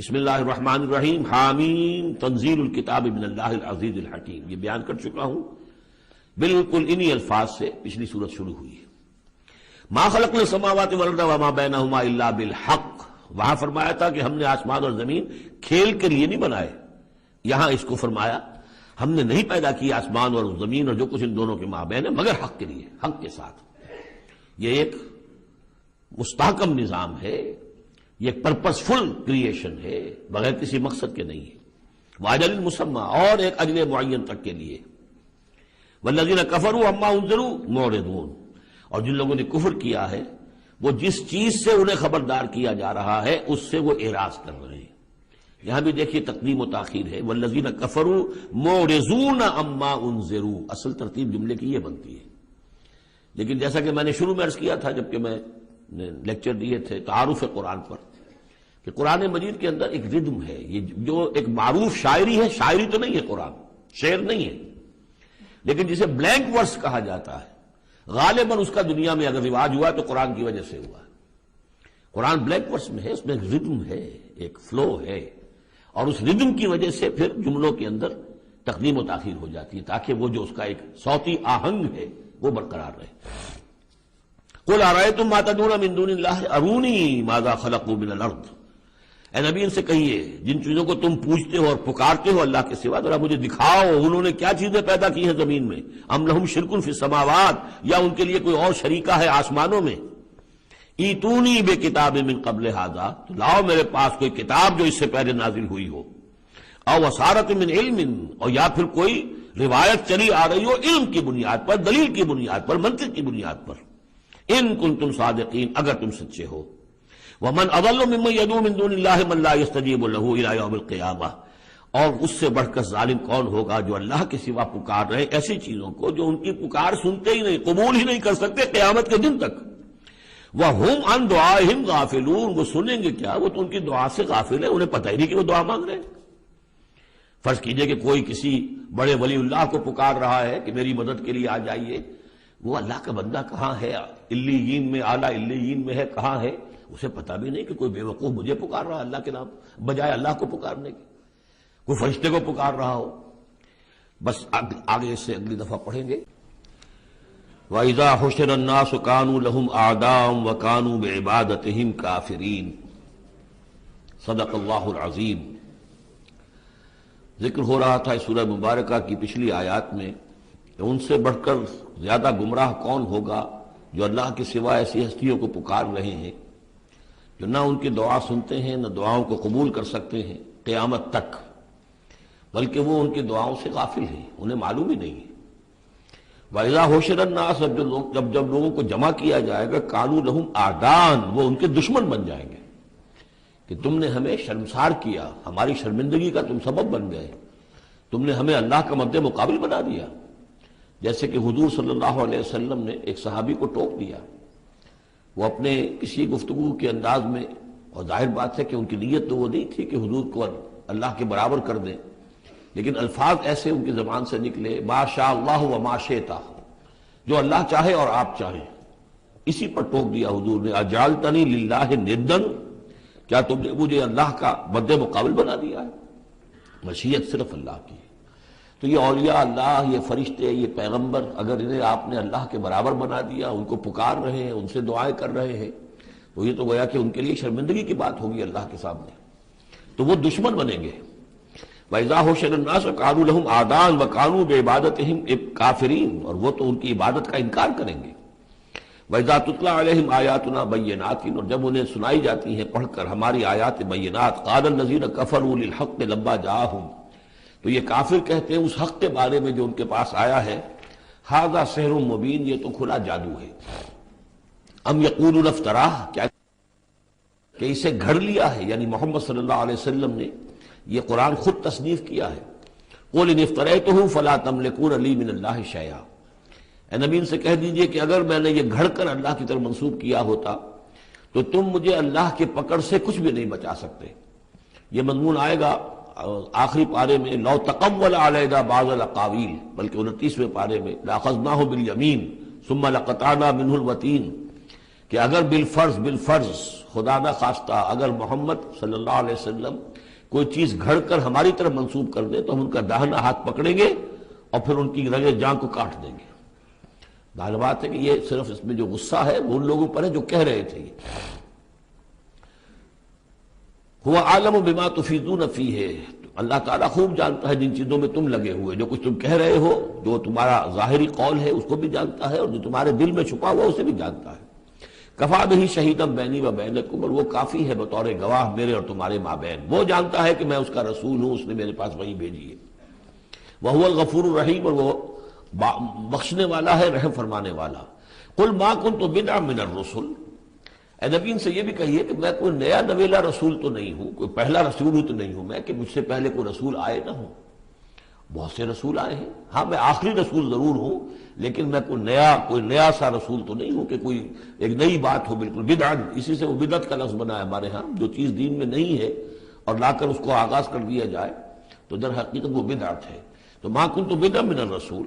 بسم اللہ الرحمن الرحیم حامیم تنزیل الکتاب من اللہ العزیز الحکیم. یہ بیان کر چکا ہوں بالکل انہی الفاظ سے پچھلی سورت شروع ہوئی ہے. ما خلقنا السماوات والارض وما بینہما الا بالحق. وہاں فرمایا تھا کہ ہم نے آسمان اور زمین کھیل کے لیے نہیں بنائے. یہاں اس کو فرمایا ہم نے نہیں پیدا کی آسمان اور زمین اور جو کچھ ان دونوں کے مابین ہے مگر حق کے لیے، حق کے ساتھ. یہ ایک مستحکم نظام ہے، یہ ایک پرپس فل کریشن ہے، بغیر کسی مقصد کے نہیں ہے. واجل مسمى، اور ایک اجل معین تک کے لیے. والذین کفروا عما انذروا معرضون، اور جن لوگوں نے کفر کیا ہے وہ جس چیز سے انہیں خبردار کیا جا رہا ہے اس سے وہ اعراض کر رہے ہیں. یہاں بھی دیکھیے تقدیم و تاخیر ہے. والذین کفروا معرضون عما انذروا، اصل ترتیب جملے کی یہ بنتی ہے. لیکن جیسا کہ میں نے شروع میں عرض کیا تھا جبکہ میں نے لیکچر دیے تھے تعارف قرآن پر، کہ قرآن مجید کے اندر ایک ردم ہے. یہ جو ایک معروف شاعری ہے، شاعری تو نہیں ہے، قرآن شعر نہیں ہے، لیکن جسے بلینک ورس کہا جاتا ہے غالباً اس کا دنیا میں اگر رواج ہوا تو قرآن کی وجہ سے ہوا ہے. قرآن بلینک ورس میں ہے، اس میں ایک ردم ہے، ایک فلو ہے، اور اس ردم کی وجہ سے پھر جملوں کے اندر تقدیم و تاخیر ہو جاتی ہے تاکہ وہ جو اس کا ایک صوتی آہنگ ہے وہ برقرار رہے. قل ارأیتم ما تدعون من دون اللہ ارونی ماذا خلقوا من الارض. اے نبی ان سے کہیے جن چیزوں کو تم پوچھتے ہو اور پکارتے ہو اللہ کے سوا، ذرا مجھے دکھاؤ انہوں نے کیا چیزیں پیدا کی ہیں زمین میں. ام لہم شرک فی السماوات، یا ان کے لیے کوئی اور شریکہ ہے آسمانوں میں. ایتونی بکتاب من قبل ھذا، تو لاؤ میرے پاس کوئی کتاب جو اس سے پہلے نازل ہوئی ہو. او وصارت من علم، اور یا پھر کوئی روایت چلی آ رہی ہو علم کی بنیاد پر، دلیل کی بنیاد پر، منطق کی بنیاد پر. ان کنتم صادقین، اگر تم سچے ہو. ومن اضل ممن يدعو من دون اللہ من لا يستجیب له الى یوم القیامہ، اور اس سے بڑھ کر ظالم کون ہوگا جو اللہ کے سوا پکار رہے ایسی چیزوں کو جو ان کی پکار سنتے ہی نہیں، قبول ہی نہیں کر سکتے قیامت کے دن تک. وَهُمْ عَنْ دُعَائِهِمْ غَافِلُونَ، وہ سنیں گے کیا، وہ تو ان کی دعا سے غافل ہے، انہیں پتہ ہی نہیں کہ وہ دعا مانگ رہے ہیں. فرض کیجئے کہ کوئی کسی بڑے ولی اللہ کو پکار رہا ہے کہ میری مدد کے لیے آ جائیے. وہ اللہ کا بندہ کہاں ہے، علیین میں، اعلیٰ علیین میں ہے، کہاں ہے، اسے پتہ بھی نہیں کہ کوئی بے وقوف مجھے پکار رہا ہے اللہ کے نام بجائے اللہ کو پکارنے کے، کوئی فرشتے کو پکار رہا ہو. بس آگے اس سے اگلی دفعہ پڑھیں گے. وَإِذَا حُشِرَ النَّاسُ كَانُوا لَهُمْ أَعْدَاءً وَكَانُوا بِعِبَادَتِهِمْ كَافِرِينَ. صدق اللہ العظیم. ذکر ہو رہا تھا اس سورہ مبارکہ کی پچھلی آیات میں کہ ان سے بڑھ کر زیادہ گمراہ کون ہوگا جو اللہ کے سوا ایسی ہستیوں کو پکار رہے ہیں جو نہ ان کی دعا سنتے ہیں، نہ دعاؤں کو قبول کر سکتے ہیں قیامت تک، بلکہ وہ ان کی دعاؤں سے غافل ہیں، انہیں معلوم ہی نہیں ہے. وَإِذَا حُشِرَ النَّاسُ، جب لوگوں کو جمع کیا جائے گا، كَانُوا لَهُمْ أَعْدَاءً، وہ ان کے دشمن بن جائیں گے کہ تم نے ہمیں شرمسار کیا، ہماری شرمندگی کا تم سبب بن گئے، تم نے ہمیں اللہ کا مد مقابل بنا دیا. جیسے کہ حضور صلی اللہ علیہ وسلم نے ایک صحابی کو ٹوک دیا، وہ اپنے کسی گفتگو کے انداز میں، اور ظاہر بات ہے کہ ان کی نیت تو وہ نہیں تھی کہ حضور کو اللہ کے برابر کر دیں، لیکن الفاظ ایسے ان کی زبان سے نکلے، ما شاء اللہ و ما شئت، جو اللہ چاہے اور آپ چاہیں. اسی پر ٹوک دیا حضور نے، اجعلتنی للہ ندن، کیا تم نے مجھے اللہ کا مد مقابل بنا دیا ہے. مشیت صرف اللہ کی ہے. تو یہ اولیاء اللہ، یہ فرشتے، یہ پیغمبر، اگر انہیں آپ نے اللہ کے برابر بنا دیا، ان کو پکار رہے ہیں، ان سے دعائیں کر رہے ہیں، تو یہ تو گویا کہ ان کے لیے شرمندگی کی بات ہوگی اللہ کے سامنے، تو وہ دشمن بنیں گے. وَإِذَا حُشِرَ النَّاسُ كَانُوا لَهُمْ أَعْدَاءً وَكَانُوا بِعِبَادَتِهِمْ كَافِرِينَ، اور وہ تو ان کی عبادت کا انکار کریں گے. وَإِذَا تُتْلَىٰ عَلَيْهِمْ آيَاتُنَا بَيِّنَاتٍ، اور جب انہیں سنائی جاتی ہیں پڑھ کر ہماری آیات بینات، قَالَ الَّذِينَ كَفَرُوا لِلْحَقِّ لَمَّا جَاءَهُمْ، تو یہ کافر کہتے ہیں اس حق کے بارے میں جو ان کے پاس آیا ہے، ھذا سحر مبین، یہ تو کھلا جادو ہے. ام یقولون افتراہ، کیا کہ اسے گھڑ لیا ہے، یعنی محمد صلی اللہ علیہ وسلم نے یہ قرآن خود تصنیف کیا ہے. قل ان افتریتہ فلا تملکون لی من اللہ شیئا، اے نبی ان سے کہہ دیجئے کہ اگر میں نے یہ گھڑ کر اللہ کی طرف منسوب کیا ہوتا تو تم مجھے اللہ کے پکڑ سے کچھ بھی نہیں بچا سکتے. یہ مضمون آئے گا آخری پارے میں، لو تقول علینا بعض الاقاویل، بلکہ 29ویں پارے میں، لاخذناہ بالیمین ثم لقطعنا منہ الوتین، کہ اگر بالفرض خدا نہ خواستہ اگر محمد صلی اللہ علیہ وسلم کوئی چیز گھڑ کر ہماری طرف منسوب کر دے تو ہم ان کا داہنا ہاتھ پکڑیں گے اور پھر ان کی رگے جان کو کاٹ دیں گے۔ ظاہر بات ہے کہ یہ صرف اس میں جو غصہ ہے وہ ان لوگوں پر ہے جو کہہ رہے تھے۔ هو عالم بما تفیضون فیہ، اللہ تعالیٰ خوب جانتا ہے جن چیزوں میں تم لگے ہوئے، جو کچھ تم کہہ رہے ہو، جو تمہارا ظاہری قول ہے اس کو بھی جانتا ہے، اور جو تمہارے دل میں چھپا ہوا اسے بھی جانتا ہے۔ کفا بہ شہیدا بینی و بینکم، اور وہ کافی ہے بطور گواہ میرے اور تمہارے مابین، وہ جانتا ہے کہ میں اس کا رسول ہوں، اس نے میرے پاس وحی بھیجی ہے۔ وہو الغفور الرحیم، اور وہ بخشنے والا ہے، رحم فرمانے والا۔ قل ما کنت بدعا من الرسل، اے نبی ان سے یہ بھی کہیے کہ میں کوئی نیا نویلا رسول تو نہیں ہوں، کوئی پہلا رسول ہوں تو نہیں ہوں میں کہ مجھ سے پہلے کوئی رسول آئے نہ ہوں۔ بہت سے رسول آئے ہیں، ہاں میں آخری رسول ضرور ہوں، لیکن میں کوئی نیا سا رسول تو نہیں ہوں کہ کوئی ایک نئی بات ہو بالکل۔ بدعت، اسی سے وہ بدعت کا لفظ بنا ہے ہمارے ہاں، جو چیز دین میں نہیں ہے اور لا کر اس کو آغاز کر دیا جائے تو در حقیقت وہ بدعت ہے۔ تو ما کنت بدعا من الرسول،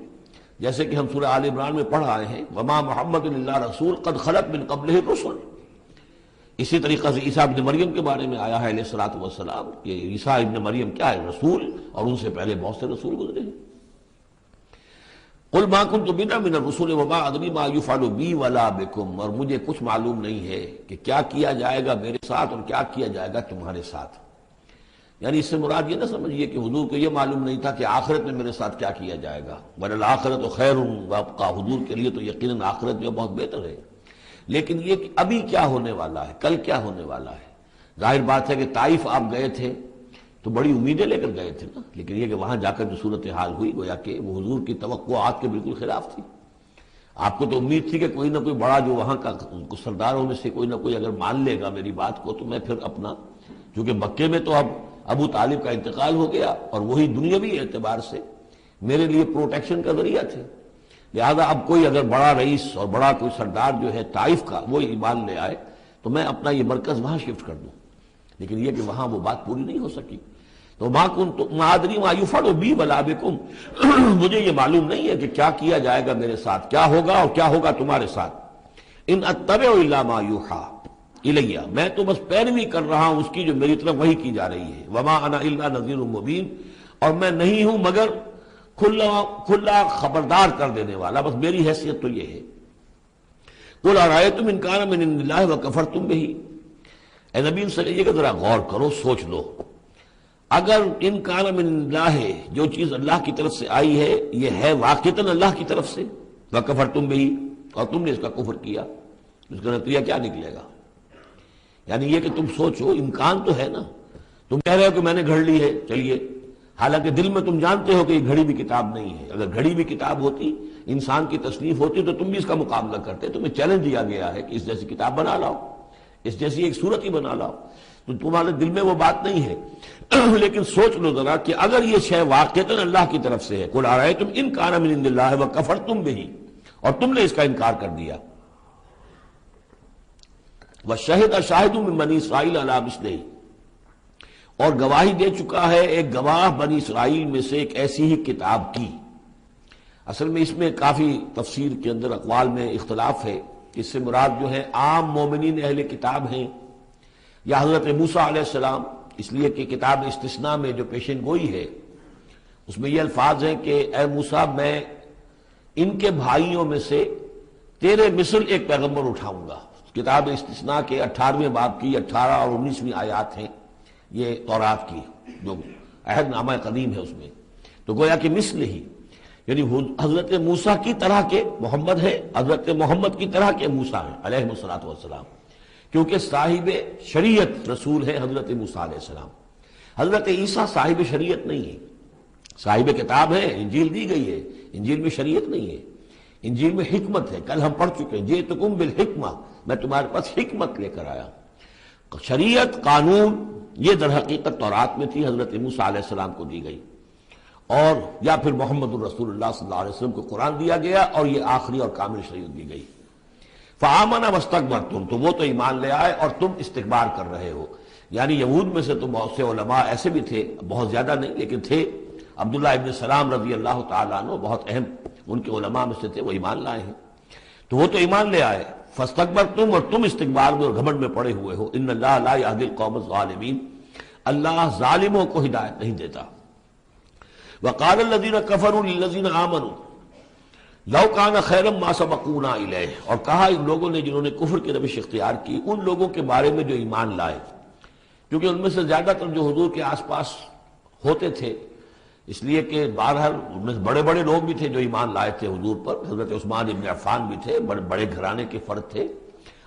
جیسے کہ ہم سورہ آل عمران میں پڑھ آئے ہیں، وما محمد الا رسول قد خلت من قبلہ الرسل۔ اسی طریقہ سے عیسیٰ ابن مریم کے بارے میں آیا ہے علیہ الصلوۃ والسلام کہ عیسیٰ ابن مریم کیا ہے؟ رسول، اور ان سے پہلے بہت سے رسول گزرے ہیں۔ قل ما کنت بدعا من الرسول وما ادری ما یفعل بی ولا بکم، اور مجھے کچھ معلوم نہیں ہے کہ کیا کیا جائے گا میرے ساتھ اور کیا کیا جائے گا تمہارے ساتھ۔ یعنی اس سے مراد یہ نہ سمجھیے کہ حضور کو یہ معلوم نہیں تھا کہ آخرت میں میرے ساتھ کیا کیا جائے گا، وَلَلْآخِرَةُ خَيْرٌ وَأَبْقَىٰ، حضور کے لیے تو یقیناً آخرت جو بہت بہتر ہے، لیکن یہ کہ ابھی کیا ہونے والا ہے، کل کیا ہونے والا ہے۔ ظاہر بات ہے کہ طائف آپ گئے تھے تو بڑی امیدیں لے کر گئے تھے نا، لیکن یہ کہ وہاں جا کر جو صورتحال ہوئی گویا کہ وہ حضور کی توقعات کے بالکل خلاف تھی۔ آپ کو تو امید تھی کہ کوئی نہ کوئی بڑا جو وہاں کا سرداروں میں سے کوئی نہ کوئی اگر مان لے گا میری بات کو تو میں پھر اپنا، چونکہ مکے میں تو اب ابو طالب کا انتقال ہو گیا اور وہی دنیاوی اعتبار سے میرے لیے پروٹیکشن کا ذریعہ تھے، لہذا اب کوئی اگر بڑا رئیس اور بڑا کوئی سردار جو ہے طائف کا وہ ایمان لے آئے تو میں اپنا یہ مرکز وہاں شفٹ کر دوں، لیکن یہ کہ وہاں وہ بات پوری نہیں ہو سکی۔ تو ما ادری ما یفعل بی ولا بکم، مجھے یہ معلوم نہیں ہے کہ کیا کیا جائے گا میرے ساتھ، کیا ہوگا اور کیا ہوگا تمہارے ساتھ۔ ان اتبع الا ما یوحی الیہ، میں تو بس پیروی کر رہا ہوں اس کی جو میری طرف وحی کی جا رہی ہے۔ وما انا الا نذیر مبین، اور میں نہیں ہوں مگر کھلا خبردار کر دینے والا، بس میری حیثیت تو یہ ہے۔ قل ارأیتم ان کان من عند اللہ وکفرتم بہ، اے نبی ان سے کہیے کہ ذرا غور کرو، سوچ لو، اگر ان کان من عند اللہ، جو چیز اللہ کی طرف سے آئی ہے یہ ہے واقعتاً اللہ کی طرف سے، وکفرتم بہ، اور تم نے اس کا کفر کیا، اس کا نتیجہ کیا نکلے گا؟ یعنی یہ کہ تم سوچو، امکان تو ہے نا، تم کہہ رہے ہو کہ میں نے گھڑ لی ہے، چلیے، حالانکہ دل میں تم جانتے ہو کہ یہ گھڑی بھی کتاب نہیں ہے، اگر گھڑی بھی کتاب ہوتی، انسان کی تصنیف ہوتی تو تم بھی اس کا مقابلہ کرتے، تمہیں چیلنج دیا گیا ہے کہ اس جیسی کتاب بنا لاؤ، اس جیسی ایک صورت ہی بنا لاؤ، تو تمہارے دل میں وہ بات نہیں ہے۔ لیکن سوچ لو ذرا کہ اگر یہ شے واقعتاً اللہ کی طرف سے ہے، قل ارأیتم ان کان من عند اللہ وکفرتم بہ، اور تم نے اس کا انکار کر دیا، وشہد شاہد من بنی اسرائیل علی مثلہ، اور گواہی دے چکا ہے ایک گواہ بنی اسرائیل میں سے ایک ایسی ہی کتاب کی۔ اصل میں اس میں کافی تفسیر کے اندر اقوال میں اختلاف ہے، اس سے مراد جو ہے عام مومنین اہل کتاب ہیں یا حضرت موسیٰ علیہ السلام، اس لیے کہ کتاب استثناء میں جو پیشن گوئی ہے اس میں یہ الفاظ ہیں کہ اے موسیٰ میں ان کے بھائیوں میں سے تیرے مثل ایک پیغمبر اٹھاؤں گا۔ کتاب استثناء کے 18ویں باب کی 18 اور 19ویں آیات ہیں یہ تورات کی، جو عہد نامہ قدیم ہے اس میں، تو گویا کہ مثل ہی، یعنی حضرت موسیٰ کی طرح کے محمد ہے، حضرت محمد کی طرح کے موسیٰ ہیں علیہ الصلوۃ والسلام، کیونکہ صاحب شریعت رسول ہے حضرت موسیٰ علیہ السلام۔ حضرت عیسیٰ صاحب شریعت نہیں ہے، صاحب کتاب ہے، انجیل دی گئی ہے، انجیل میں شریعت نہیں ہے، انجیل میں حکمت ہے، کل ہم پڑھ چکے ہیں جئتکم بالحکمہ، میں تمہارے پاس حکمت لے کر آیا۔ شریعت، قانون، یہ در حقیقت تورات میں تھی، حضرت موسیٰ علیہ السلام کو دی گئی، اور یا پھر محمد الرسول اللہ صلی اللہ علیہ وسلم کو قرآن دیا گیا اور یہ آخری اور کامل شریعت دی گئی۔ فآمن واستکبرتم، تو وہ تو ایمان لے آئے اور تم استکبار کر رہے ہو۔ یعنی یہود میں سے تو بہت سے علماء ایسے بھی تھے، بہت زیادہ نہیں لیکن تھے، عبداللہ ابن سلام رضی اللہ تعالیٰ عنہ بہت اہم ان کے علماء میں سے تھے، وہ ایمان لائے ہیں، تو وہ تو ایمان لے آئے۔ فاستکبرتم، اور تم استکبار میں اور گھمنڈ میں پڑے ہوئے ہو. ان اللہ لا یہدی القوم الظالمین، اللہ ظالموں کو ہدایت نہیں دیتا. وقال الذین کفروا للذین آمنوا لو کان خیرا ما سبقونا الیہ، اور کہا ان لوگوں نے جنہوں نے کفر کی روش اختیار کی ان لوگوں کے بارے میں جو ایمان لائے، کیونکہ ان میں سے زیادہ تر جو حضور کے آس پاس ہوتے تھے، اس لیے کہ بہرحال ان میں بڑے بڑے لوگ بھی تھے جو ایمان لائے تھے حضور پر. حضرت عثمان ابن عفان بھی تھے، بڑے گھرانے کے فرد تھے.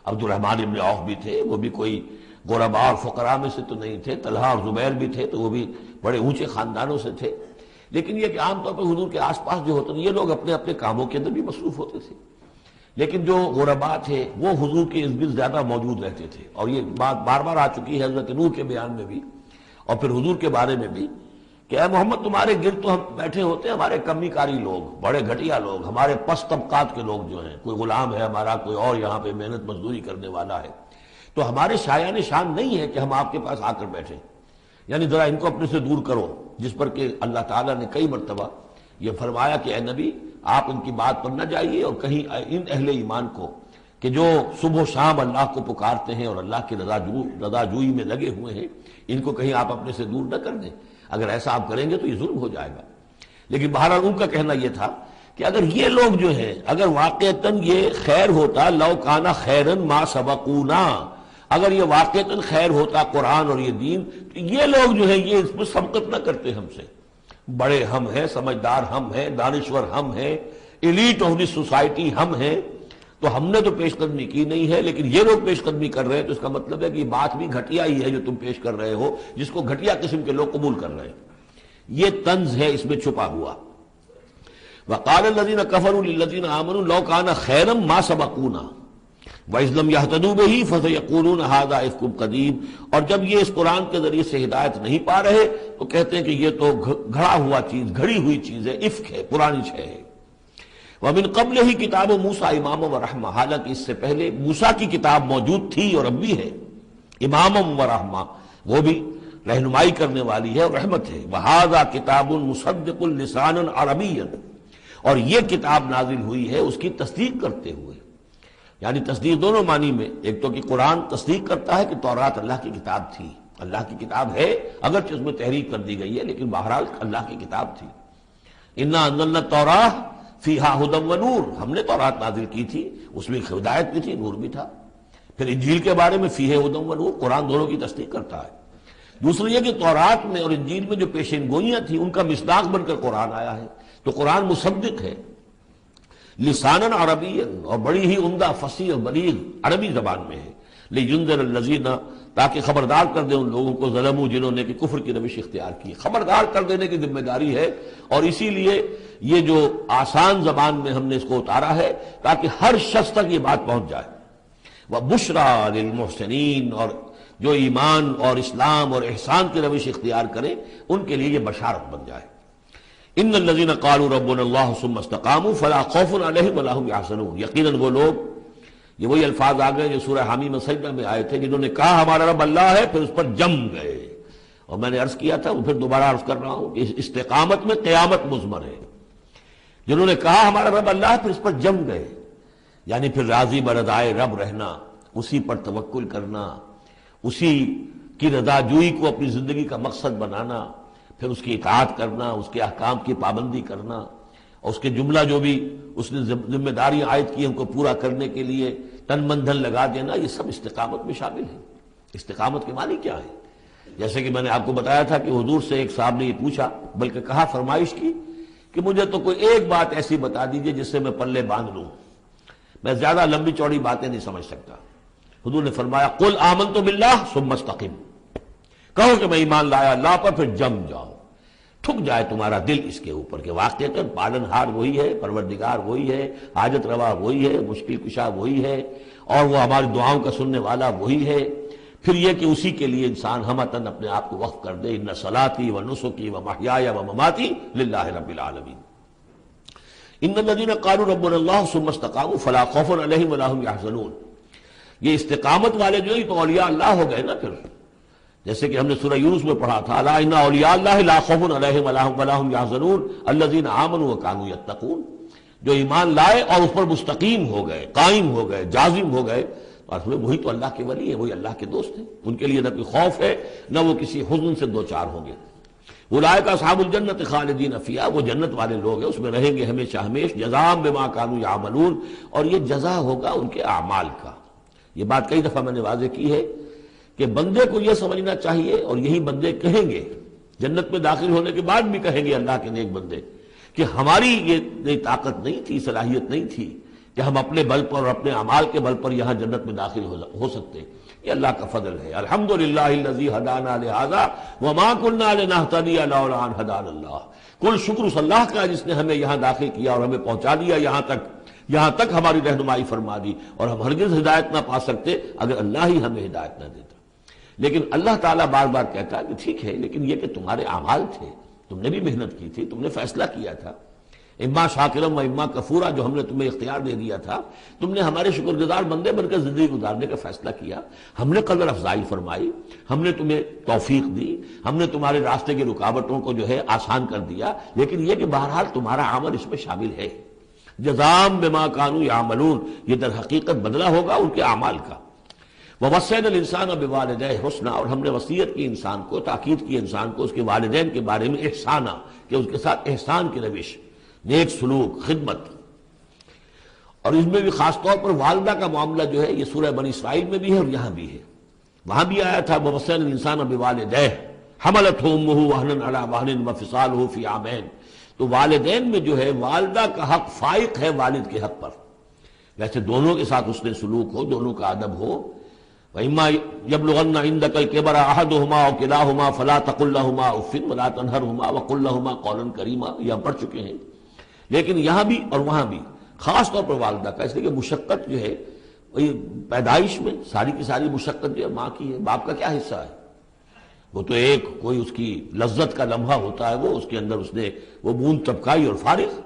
عبد الرحمن ابن عوف بھی تھے، وہ بھی کوئی غرباء اور فقراء میں سے تو نہیں تھے. طلحہ اور زبیر بھی تھے تو وہ بھی بڑے اونچے خاندانوں سے تھے. لیکن یہ کہ عام طور پر حضور کے آس پاس جو ہوتے تھے یہ لوگ اپنے اپنے کاموں کے اندر بھی مصروف ہوتے تھے، لیکن جو غرباء تھے وہ حضور کے ارد گرد زیادہ موجود رہتے تھے. اور یہ بات بار بار آ چکی ہے حضرت نوح کے بیان میں بھی اور پھر حضور کے بارے میں بھی کہ اے محمد تمہارے گرد تو ہم بیٹھے ہوتے ہیں ہمارے کمی کاری لوگ، بڑے گھٹیا لوگ، ہمارے پست طبقات کے لوگ جو ہیں، کوئی غلام ہے ہمارا، کوئی اور یہاں پہ محنت مزدوری کرنے والا ہے، تو ہمارے شایان شان نہیں ہے کہ ہم آپ کے پاس آ کر بیٹھیں. یعنی ذرا ان کو اپنے سے دور کرو. جس پر کہ اللہ تعالیٰ نے کئی مرتبہ یہ فرمایا کہ اے نبی آپ ان کی بات پر نہ جائیے، اور کہیں ان اہل ایمان کو کہ جو صبح و شام اللہ کو پکارتے ہیں اور اللہ کی رضا جوئی میں لگے ہوئے ہیں، ان کو کہیں آپ اپنے سے دور نہ کر دیں. اگر ایسا آپ کریں گے تو یہ ظلم ہو جائے گا. لیکن بہرحال ان کا کہنا یہ تھا کہ اگر یہ لوگ جو ہیں اگر واقعتاً یہ خیر ہوتا، لو کانا خیرن ما سبقونا، اگر یہ واقعتاً خیر ہوتا قرآن اور یہ دین، تو یہ لوگ جو ہیں یہ اس میں سبقت نہ کرتے ہم سے. بڑے ہم ہیں، سمجھدار ہم ہیں، دانشور ہم ہیں، ایلیٹ آف دی سوسائٹی ہم ہیں، تو ہم نے تو پیش قدمی کی نہیں ہے، لیکن یہ لوگ پیش قدمی کر رہے ہیں، تو اس کا مطلب ہے کہ یہ بات بھی گھٹیا ہی ہے جو تم پیش کر رہے ہو، جس کو گھٹیا قسم کے لوگ قبول کر رہے ہیں. یہ طنز ہے اس میں چھپا ہوا. وقال الذین کفروا للذین آمنوا لو کان خیرا ما سبقونا وَإِذْ لَمْ يَهْتَدُوا بِهِ فَسَيَقُولُونَ هَذَا إِفْكٌ قَدِيمٌ. اور جب یہ اس قرآن کے ذریعے سے ہدایت نہیں پا رہے تو کہتے ہیں کہ یہ تو گھڑا ہوا چیز، گھڑی ہوئی چیز ہے، افک ہے، پرانی شے ہے. وَمِن قَبْلِهِ كِتَابُ مُوسَىٰ إِمَامًا وَرَحْمَةً، حالانکہ اس سے پہلے موسیٰ کی کتاب موجود تھی اور اب بھی ہے، امامًا ورحمہ، وہ بھی رہنمائی کرنے والی ہے اور رحمت ہے. وَهَذَا كِتَابٌ مُصَدِّقٌ لِسَانًا عَرَبِيًّا، اور یہ کتاب نازل ہوئی ہے اس کی تصدیق کرتے ہوئے. یعنی تصدیق دونوں معنی میں، ایک تو کہ قرآن تصدیق کرتا ہے کہ تورات اللہ کی کتاب تھی، اللہ کی کتاب ہے، اگرچہ اس میں تحریف کر دی گئی ہے لیکن بہرحال اللہ کی کتاب تھی. انا انزلنا التوراۃ فیہا ھدی ونور، ہم نے تورات نازل کی تھی، اس میں ہدایت بھی تھی، نور بھی تھا. پھر انجیل کے بارے میں فیہ ھدی ونور، قرآن دونوں کی تصدیق کرتا ہے. دوسرا یہ کہ تورات میں اور انجیل میں جو پیشین گوئیاں تھیں ان کا مصداق بن کر قرآن آیا ہے، تو قرآن مصدق ہے لسانً عربی، اور بڑی ہی عمدہ فصیح اور بلیغ عربی زبان میں ہے. لینذر الذین، تاکہ خبردار کر دیں ان لوگوں کو ظلموا، جنہوں نے کہ کفر کی روش اختیار کی. خبردار کر دینے کی ذمہ داری ہے، اور اسی لیے یہ جو آسان زبان میں ہم نے اس کو اتارا ہے تاکہ ہر شخص تک یہ بات پہنچ جائے. وبشریٰ للمحسنین، اور جو ایمان اور اسلام اور احسان کی روش اختیار کریں ان کے لیے یہ بشارت بن جائے. ان الذین قالوا ربنا اللہ ثم استقاموا فلا خوف علیہم ولا هم یحزنون، یقیناً وہ لوگ، یہ وہی الفاظ آ گئے جو سورہ حامیم سجدہ میں آئے تھے، جنہوں نے کہا ہمارا رب اللہ ہے پھر اس پر جم گئے. اور میں نے عرض کیا تھا، پھر دوبارہ عرض کر رہا ہوں کہ استقامت میں قیامت مضمر ہے. جنہوں نے کہا ہمارا رب اللہ ہے پھر اس پر جم گئے، یعنی پھر راضی برضائے رب رہنا، اسی پر توکل کرنا، اسی کی رضا جوئی کو اپنی زندگی کا مقصد بنانا، پھر اس کی اطاعت کرنا، اس کے احکام کی پابندی کرنا، اور اس کے جملہ جو بھی اس نے ذمہ داریاں عائد کی ان کو پورا کرنے کے لیے تن من دھن لگا دینا، یہ سب استقامت میں شامل ہے. استقامت کے معنی کیا ہے؟ جیسے کہ میں نے آپ کو بتایا تھا کہ حضور سے ایک صاحب نے یہ پوچھا، بلکہ کہا، فرمائش کی کہ مجھے تو کوئی ایک بات ایسی بتا دیجئے جس سے میں پلے باندھ لوں، میں زیادہ لمبی چوڑی باتیں نہیں سمجھ سکتا. حضور نے فرمایا قل آمنت باللہ ثم استقم، کہو کہ میں ایمان لایا اللہ پر، پھر جم جاؤ، ٹھک جائے تمہارا دل اس کے اوپر کہ واقعتاً پالن ہار وہی ہے، پروردگار وہی ہے، حاجت روا وہی ہے، مشکل کشا وہی ہے، اور وہ ہماری دعاؤں کا سننے والا وہی ہے. پھر یہ کہ اسی کے لیے انسان ہمتاً اپنے آپ کو وقف کر دے. ان صلاتی و نسکی و محیای و مماتی للہ رب العالمین. ان الذین قالوا ربنا اللہ ثم استقاموا فلا خوف علیہم ولا هم یحزنون. یہ استقامت والے جو ہیں تو اولیاء اللہ ہو گئے نا. پھر جیسے کہ ہم نے سورہ یونس میں پڑھا تھا، الا ان اولیاء اللہ لا خوف علیہم ولا هم یحزنون الذین آمنوا وکانوا یتقون. جو ایمان لائے اور اس پر مستقیم ہو گئے، قائم ہو گئے، جازم ہو گئے، اور وہی تو اللہ کے ولی ہیں، وہی اللہ کے دوست ہیں۔ ان کے لیے نہ کوئی خوف ہے، نہ وہ کسی حزن سے دوچار ہوں گے۔ اولئک اصحاب الجنت خالدین فیہا، وہ جنت والے لوگ ہیں، اس میں رہیں گے ہمیشہ ہمیش، جزاء بما کانوا یعملون، اور یہ جزا ہوگا ان کے اعمال کا۔ یہ بات کئی دفعہ میں نے واضح کی ہے کہ بندے کو یہ سمجھنا چاہیے، اور یہی بندے کہیں گے جنت میں داخل ہونے کے بعد بھی کہیں گے اللہ کے نیک بندے کہ ہماری یہ طاقت نہیں تھی، صلاحیت نہیں تھی کہ ہم اپنے بل پر اور اپنے اعمال کے بل پر یہاں جنت میں داخل ہو سکتے۔ یہ اللہ کا فضل ہے۔ الحمدللہ الذی ہدانا لہذا وما کنا لنہتدی لولا ان ہدانا اللہ، کل شکر اس اللہ کا جس نے ہمیں یہاں داخل کیا اور ہمیں پہنچا دیا یہاں تک ہماری رہنمائی فرما دی، اور ہم ہرگز ہدایت نہ پا سکتے اگر اللہ ہی ہمیں ہدایت نہ دیتا۔ لیکن اللہ تعالیٰ بار بار کہتا ہے کہ ٹھیک ہے، لیکن یہ کہ تمہارے اعمال تھے، تم نے بھی محنت کی تھی، تم نے فیصلہ کیا تھا، اما شاکرم و اما کفورا، جو ہم نے تمہیں اختیار دے دیا تھا، تم نے ہمارے شکر گزار بندے بن کر زندگی گزارنے کا فیصلہ کیا، ہم نے قدر افزائی فرمائی، ہم نے تمہیں توفیق دی، ہم نے تمہارے راستے کی رکاوٹوں کو جو ہے آسان کر دیا، لیکن یہ کہ بہرحال تمہارا عمل اس میں شامل ہے۔ جزاء بما کانوا یعملون، یہ در حقیقت بدلہ ہوگا ان کے اعمال کا۔ ووصینا الانسان بوالدیہ حسنا، اور ہم نے وصیت کی انسان کو، تاکید کی انسان کو اس کے والدین کے بارے میں احسانا، کہ اس کے ساتھ احسان کی روش، نیک سلوک، خدمت۔ اور اس میں بھی خاص طور پر والدہ کا معاملہ جو ہے یہ سورہ بنی اسرائیل میں بھی ہے اور یہاں بھی ہے۔ وہاں بھی آیا تھا ووصینا الانسان بوالدیہ حملتہ امہ وہنا علی وہن وفصالہ فی عامین، تو والدین میں جو ہے والدہ کا حق فائق ہے والد کے حق پر، ویسے دونوں کے ساتھ اس نے سلوک ہو، دونوں کا ادب ہو۔ وَإِمَّا يَبْلُغَنَّ عِندَكَ الْكِبَرَ أَحَدُهُمَا أَوْ كِلَاهُمَا فَلَا تَقُل لَّهُمَا أُفٍّ وَلَا تَنْهَرْهُمَا وَقُل لَّهُمَا قَوْلًا كَرِيمًا، یہ ہم پڑھ چکے ہیں۔ لیکن یہاں بھی اور وہاں بھی خاص طور پر والدہ کا، اس لیے کہ مشقت جو ہے پیدائش میں ساری کی ساری مشقت جو ہے ماں کی ہے، باپ کا کیا حصہ ہے؟ وہ تو ایک کوئی اس کی لذت کا لمحہ ہوتا ہے، وہ اس کے اندر اس نے وہ بوند ٹپکائی اور فارغ۔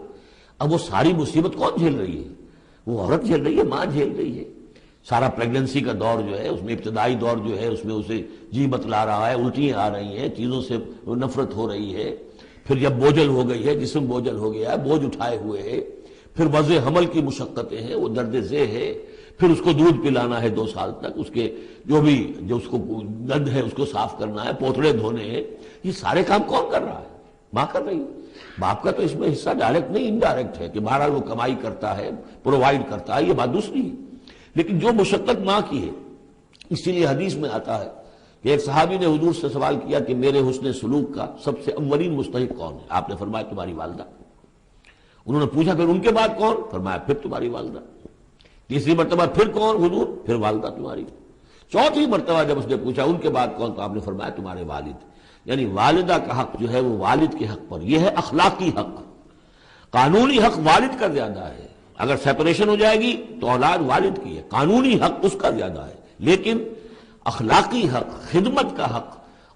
اب وہ ساری مصیبت کون جھیل رہی ہے؟ وہ عورت جھیل رہی ہے، ماں جھیل رہی ہے۔ سارا پریگننسی کا دور جو ہے اس میں، ابتدائی دور جو ہے اس میں اسے جی بتلا رہا ہے، الٹیاں آ رہی ہیں، چیزوں سے نفرت ہو رہی ہے، پھر جب بوجھل ہو گئی ہے، جسم بوجھل ہو گیا ہے، بوجھ اٹھائے ہوئے ہے، پھر وضع حمل کی مشقتیں ہیں، وہ درد ذہ ہے، پھر اس کو دودھ پلانا ہے 2 سال تک، اس کے جو اس کو گند ہے اس کو صاف کرنا ہے، پوتڑے دھونے ہیں، یہ سارے کام کون کر رہا ہے؟ ماں کر رہی ہے۔ باپ کا تو اس میں حصہ ڈائریکٹ نہیں، انڈائریکٹ ہے کہ بہرحال وہ کمائی کرتا ہے، پرووائڈ کرتا ہے، یہ بات دوسری ہے، لیکن جو مشقت ماں کی ہے۔ اسی لیے حدیث میں آتا ہے کہ ایک صحابی نے حضور سے سوال کیا کہ میرے حسن سلوک کا سب سے اولین مستحق کون ہے؟ آپ نے فرمایا تمہاری والدہ۔ انہوں نے پوچھا پھر ان کے بعد کون؟ فرمایا پھر تمہاری والدہ۔ تیسری مرتبہ پھر کون؟ حضور پھر والدہ تمہاری۔ چوتھی مرتبہ جب اس نے پوچھا ان کے بعد کون، تو آپ نے فرمایا تمہارے والد۔ یعنی والدہ کا حق جو ہے وہ والد کے حق پر، یہ ہے اخلاقی حق۔ قانونی حق والد کا زیادہ ہے، اگر سیپریشن ہو جائے گی تو اولاد والد کی ہے، قانونی حق اس کا زیادہ ہے، لیکن اخلاقی حق، خدمت کا حق،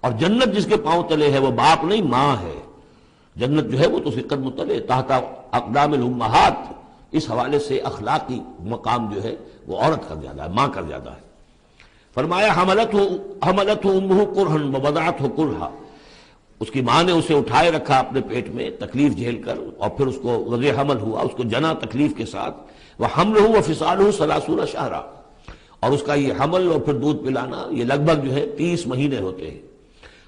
اور جنت جس کے پاؤں تلے ہے وہ باپ نہیں ماں ہے۔ جنت جو ہے وہ تو اس کے قدم تلے تحت اقدام الامہات، اس حوالے سے اخلاقی مقام جو ہے وہ عورت کا زیادہ ہے، ماں کا زیادہ ہے۔ فرمایا حملتہ امہ کرہا ووضعتہ کرہا، اس کی ماں نے اسے اٹھائے رکھا اپنے پیٹ میں تکلیف جھیل کر، اور پھر اس کو وضع حمل ہوا، اس کو جنا تکلیف کے ساتھ، وحملہ وفصالہ 30 شہرا، اور اس کا یہ حمل اور پھر دودھ پلانا یہ لگ بھگ جو ہے 30 مہینے ہوتے ہیں۔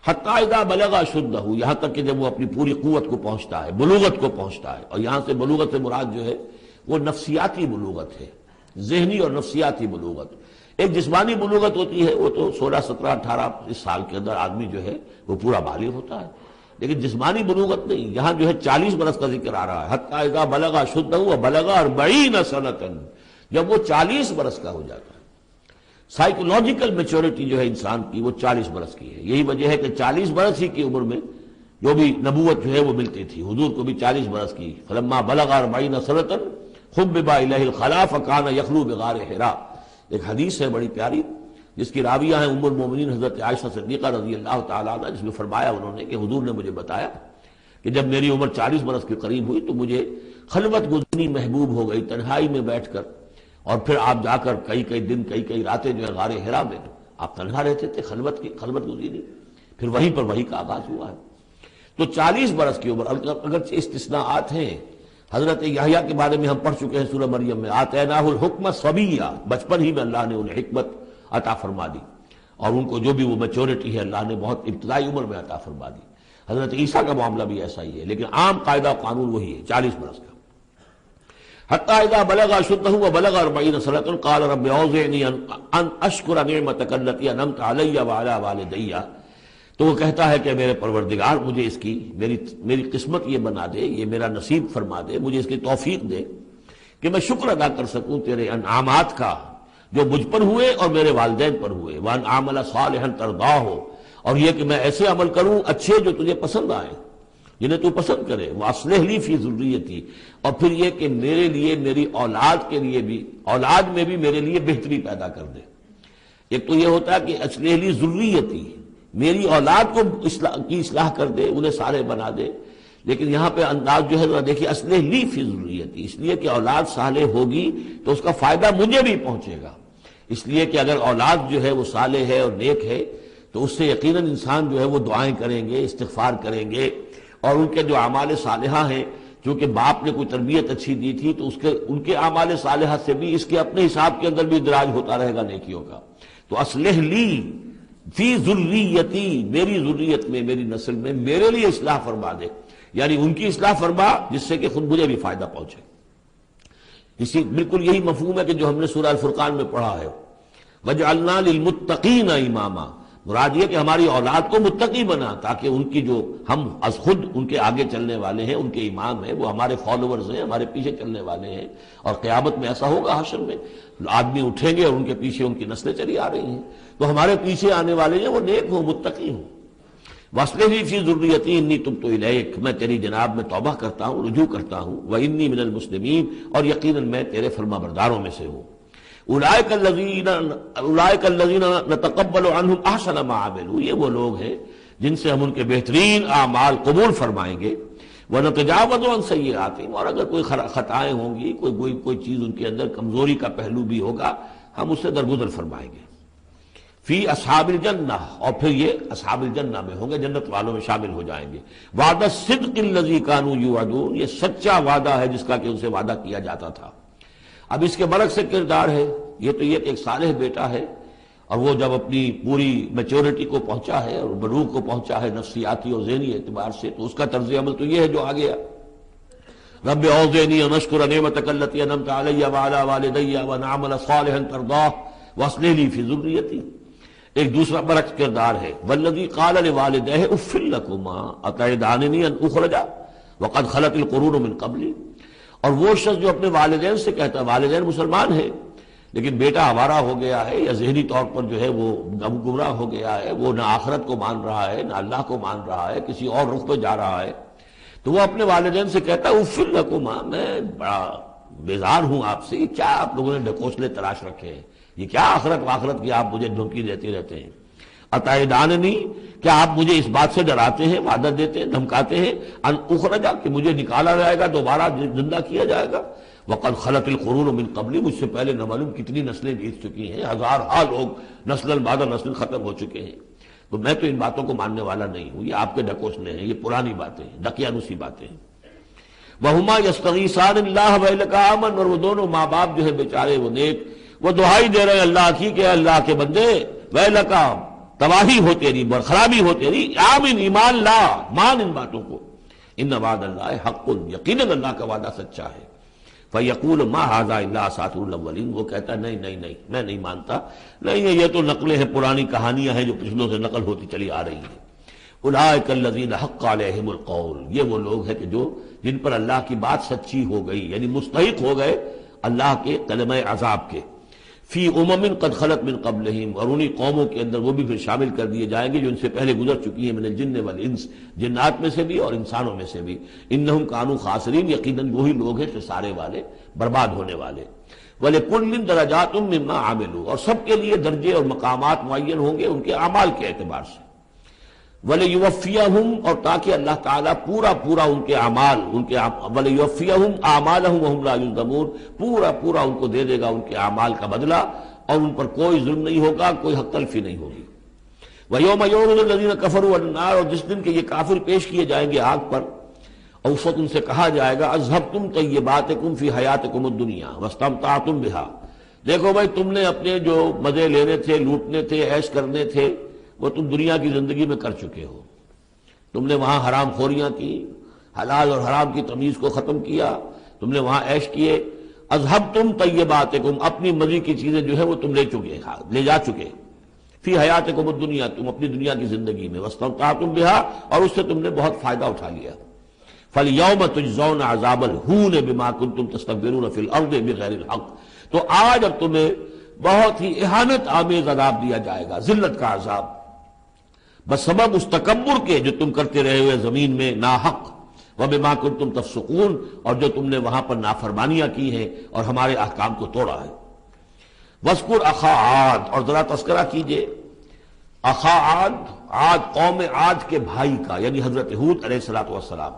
حتی اذا بلغ اشدہ، یہاں تک کہ جب وہ اپنی پوری قوت کو پہنچتا ہے، بلوغت کو پہنچتا ہے، اور یہاں سے بلوغت سے مراد جو ہے وہ نفسیاتی بلوغت ہے، ذہنی اور نفسیاتی بلوغت۔ ایک جسمانی بلوغت ہوتی ہے، وہ تو 16 17 18 اس سال کے اندر آدمی جو ہے وہ پورا بالغ ہوتا ہے، لیکن جسمانی بلوغت نہیں، یہاں جو ہے 40 برس کا ذکر آ رہا ہے۔ حتی اذا بلغ اشدہ وبلغ 40 سنۃ، جب وہ 40 برس کا ہو جاتا ہے۔ سائیکولوجیکل میچورٹی جو ہے انسان کی وہ 40 برس کی ہے۔ یہی وجہ ہے کہ 40 برس ہی کی عمر میں جو بھی نبوت جو ہے وہ ملتی تھی، حضور کو بھی 40 برس کی۔ فلما بلغ 40 سنۃ حبب الیہ الخلاء فکان یخلو بغار حراء، ایک حدیث ہے بڑی پیاری جس کی راویہ ہیں ام المومنین حضرت عائشہ صدیقہ رضی اللہ تعالیٰ عنہ، جس میں فرمایا انہوں نے کہ حضور نے مجھے بتایا کہ جب میری عمر 40 برس کے قریب ہوئی تو مجھے خلوت گزرنی محبوب ہو گئی، تنہائی میں بیٹھ کر، اور پھر آپ جا کر کئی دن کئی راتیں جو ہے غار حرا میں آپ تنہا رہتے تھے، خلوت گزری، پھر وہیں پر وہی کا آغاز ہوا ہے۔ تو 40 برس کی عمر، اگرچہ استثناءات ہیں، حضرت یحییٰ کے بارے میں ہم پڑھ چکے ہیں سورہ مریم میں، آتیناہ الحکم صبیہ، بچپن ہی میں اللہ نے انہیں حکمت عطا فرما دی، اور ان کو جو بھی وہ میچورٹی ہے اللہ نے بہت ابتدائی عمر میں عطا فرما دی۔ حضرت عیسیٰ کا معاملہ بھی ایسا ہی ہے، لیکن عام قاعدہ قانون وہی ہے 40 برس کا۔ حتیٰ اذا بلغ اشدہ وبلغ 40 سنۃ قال رب اوزعنی ان اشکر نعمتک التی انعمت علی وعلی والدی، تو وہ کہتا ہے کہ میرے پروردگار مجھے اس کی میری قسمت یہ بنا دے، یہ میرا نصیب فرما دے، مجھے اس کی توفیق دے کہ میں شکر ادا کر سکوں تیرے انعامات کا جو مجھ پر ہوئے اور میرے والدین پر ہوئے، وان اعمل صالحا ترضاہ، اور یہ کہ میں ایسے عمل کروں اچھے جو تجھے پسند آئے، جنہیں تو پسند کرے، واصلح لی فی ذریتی، اور پھر یہ کہ میرے لیے میری اولاد کے لیے بھی، اولاد میں بھی میرے لیے بہتری پیدا کر دے۔ ایک تو یہ ہوتا ہے کہ اصلح لی ذریتی، میری اولاد کو کی اصلاح کر دے، انہیں صالح بنا دے، لیکن یہاں پہ انداز جو ہے ذرا دیکھیے، اصلح لی فی ذریتی، اس لیے کہ اولاد صالح ہوگی تو اس کا فائدہ مجھے بھی پہنچے گا، اس لیے کہ اگر اولاد جو ہے وہ صالح ہے اور نیک ہے تو اس سے یقیناً انسان جو ہے وہ دعائیں کریں گے، استغفار کریں گے، اور ان کے جو اعمال صالحہ ہیں، چونکہ باپ نے کوئی تربیت اچھی دی تھی تو ان کے اعمال صالحہ سے بھی اس کے اپنے حساب کے اندر بھی ادراج ہوتا رہے گا نیکیوں کا۔ تو اصلح لی فی ذریتی، میری ذریت میں، میری نسل میں میرے لیے اصلاح فرما دے، یعنی ان کی اصلاح فرما جس سے کہ خود مجھے بھی فائدہ پہنچے۔ اسی بالکل یہی مفہوم ہے کہ جو ہم نے سورہ الفرقان میں پڑھا ہے، وَجْعَلْنَا لِلْمُتَّقِينَ إِمَامًا، مراد یہ کہ ہماری اولاد کو متقی بنا، تاکہ ان کی جو ہم از خود ان کے آگے چلنے والے ہیں، ان کے امام ہیں، وہ ہمارے فالوورز ہیں، ہمارے پیچھے چلنے والے ہیں، اور قیامت میں ایسا ہوگا حشر میں آدمی اٹھیں گے اور ان کے پیچھے ان کی نسلیں چلی آ رہی ہیں، تو ہمارے پیچھے آنے والے ہیں وہ نیک ہوں، متقی ہوں۔ وَاصْلِحْ لِي فِي ذُرِّيَّتِي إِنِّي تُبْتُ إِلَيْكَ، میں تیری جناب میں توبہ کرتا ہوں، رجوع کرتا ہوں، وَإِنِّي مِنَ الْمُسْلِمِينَ، اور یقیناً میں تیرے فرما برداروں میں سے ہوں۔ اولئک الذین نتقبل عنہم احسن ما عملوا، یہ وہ لوگ ہیں جن سے ہم ان کے بہترین اعمال قبول فرمائیں گے، ونتجاوز عن سیئاتہم، اور اگر کوئی خطائیں ہوں گی، کوئی چیز ان کے اندر کمزوری کا پہلو بھی ہوگا، ہم اس سے درگزر فرمائیں گے۔ فی اصحاب الجنہ، اور پھر یہ اصحاب الجنہ میں ہوں گے، جنت والوں میں شامل ہو جائیں گے۔ وعد الصدق الذی کانوا یوعدون، یہ سچا وعدہ ہے جس کا کہ ان سے وعدہ کیا جاتا تھا۔ اب اس کے برعکس سے کردار ہے، یہ تو یہ کہ ایک صالح بیٹا ہے، اور وہ جب اپنی پوری میچورٹی کو پہنچا ہے اور بلوغ کو پہنچا ہے نفسیاتی اور ذہنی اعتبار سے، تو اس کا طرز عمل تو یہ ہے جو آ گیا، رب اوزعنی ان اشکر نعمتک التی انعمت علی وعلی والدی وان اعمل صالحا ترضاہ واصلح لی فی ذریتی۔ ایک دوسرا برعکس کردار ہے، والذی قال لوالدیہ اف لکما اتعداننی ان اخرج وقد خلت القرون من قبلی، اور وہ شخص جو اپنے والدین سے کہتا ہے، والدین مسلمان ہیں لیکن بیٹا آوارہ ہو گیا ہے یا ذہنی طور پر جو ہے وہ گمراہ ہو گیا ہے، وہ نہ آخرت کو مان رہا ہے نہ اللہ کو مان رہا ہے، کسی اور رخ پہ جا رہا ہے، تو وہ اپنے والدین سے کہتا ہے اف لکما، میں بڑا بیزار ہوں آپ سے، یہ کیا آپ لوگوں نے ڈھکوسلے تراش رکھے ہیں، یہ کیا آخرت کی آپ مجھے دھمکی دیتے رہتے ہیں، اتعداننی، کیا آپ مجھے اس بات سے ڈراتے ہیں، وعدہ دیتے ہیں، دھمکاتے ہیں، ان اخرجا، کہ مجھے نکالا جائے گا، دوبارہ زندہ کیا جائے گا، وقد خلت القرون من قبلی، مجھ سے پہلے نہ معلوم کتنی نسلیں بیت چکی ہیں، ہزارہا لوگ نسل بعد نسل ختم ہو چکے ہیں، تو میں تو ان باتوں کو ماننے والا نہیں ہوں، یہ آپ کے ڈھکوسلے ہیں، یہ پرانی باتیں ہیں، ڈکیانوسی باتیں ہیں۔ وہما یستغیثان اللہ ویلک آمن، اور وہ دونوں ماں باپ جو ہے بیچارے وہ نیک، وہ دعائی دے رہے ہیں اللہ کی کہ اللہ کے بندے، ویلک، تباہی ہو تیری، خرابی ہو تیری، آمن، ایمان لا، مان ان باتوں کو، ان وعد اللہ حق، یقیناً اللہ کا وعدہ سچا ہے۔ فیقول ما ھذا الا اساطیر الاولین، وہ کہتا ہے نہیں میں نہیں مانتا، نہیں یہ تو نقلیں ہیں، پرانی کہانیاں ہیں جو پچھلوں سے نقل ہوتی چلی آ رہی ہیں۔ اولئک الذین حق علیہم القول، یہ وہ لوگ ہیں کہ جن پر اللہ کی بات سچی ہو گئی، یعنی مستحق ہو گئے اللہ کے کلمہ عذاب کے، فی امم قد خلت من قبلہم، اور انہی قوموں کے اندر وہ بھی پھر شامل کر دیے جائیں گے جو ان سے پہلے گزر چکی ہیں، من الجن والانس، جنات میں سے بھی اور انسانوں میں سے بھی، انہم کانوا خاسرین، یقیناً وہی لوگ ہیں خسارے والے، برباد ہونے والے۔ وَلِكُلٍّ دَرَجَاتٌ مِّمَّا عَمِلُوا، اور سب کے لیے درجے اور مقامات معین ہوں گے ان کے اعمال کے اعتبار سے۔ وَلِيُوَفِّيَهُمْ، اور تاکہ اللہ تعالیٰ پورا ان کے اعمال، وَلِيُوَفِّيَهُمْ أَعْمَالَهُمْ وَهُمْ لَا يُظْلَمُونَ، پورا ان کو دے دے گا ان کے اعمال کا بدلہ، اور ان پر کوئی ظلم نہیں ہوگا، کوئی حق تلفی نہیں ہوگی۔ وَيَوْمَ يُعْرَضُ الَّذِينَ كَفَرُوا عَلَى النَّارِ، اور جس دن کہ یہ کافر پیش کیے جائیں گے آگ پر، اس وقت ان سے کہا جائے گا اذھبتم طیباتکم فی حیاتکم الدنیا واستمتعتم بہا، دیکھو بھائی تم نے اپنے جو مزے لینے تھے، لوٹنے تھے، عیش کرنے تھے، وہ تم دنیا کی زندگی میں کر چکے ہو. تم نے وہاں حرام خوریاں کی، حلال اور حرام کی تمیز کو ختم کیا، تم نے وہاں عیش کیے. اذھبتم طیباتکم، اپنی مزے کی چیزیں جو ہے وہ تم لے جا چکے. فی حیاتکم الدنیا، تم اپنی دنیا کی زندگی میں، واستمتعتم بہا، اور اس سے تم نے بہت فائدہ اٹھا لیا. فَالْيَوْمَ تُجْزَوْنَ عَذَابَ الْهُونِ بِمَا كُنتُمْ تَسْتَكْبِرُونَ فِي الْأَرْضِ بِغَيْرِ الْحَقِّ، تو آج اب تمہیں بہت ہی اہانت آمیز عذاب دیا جائے گا، ذلت کا عذاب، بسبب اس تکبر کے جو تم کرتے رہے ہوئے زمین میں ناحق. وَبِمَا كُنتُمْ تَفْسُقُونَ، اور جو تم نے وہاں پر نافرمانیاں کی ہیں اور ہمارے احکام کو توڑا ہے. وَاذْكُرْ أَخَا عَادٍ، اور ذرا تذکرہ کیجئے اخا عاد، عاد قوم عاد کے بھائی کا، یعنی حضرت ہود علیہ الصلوۃ والسلام.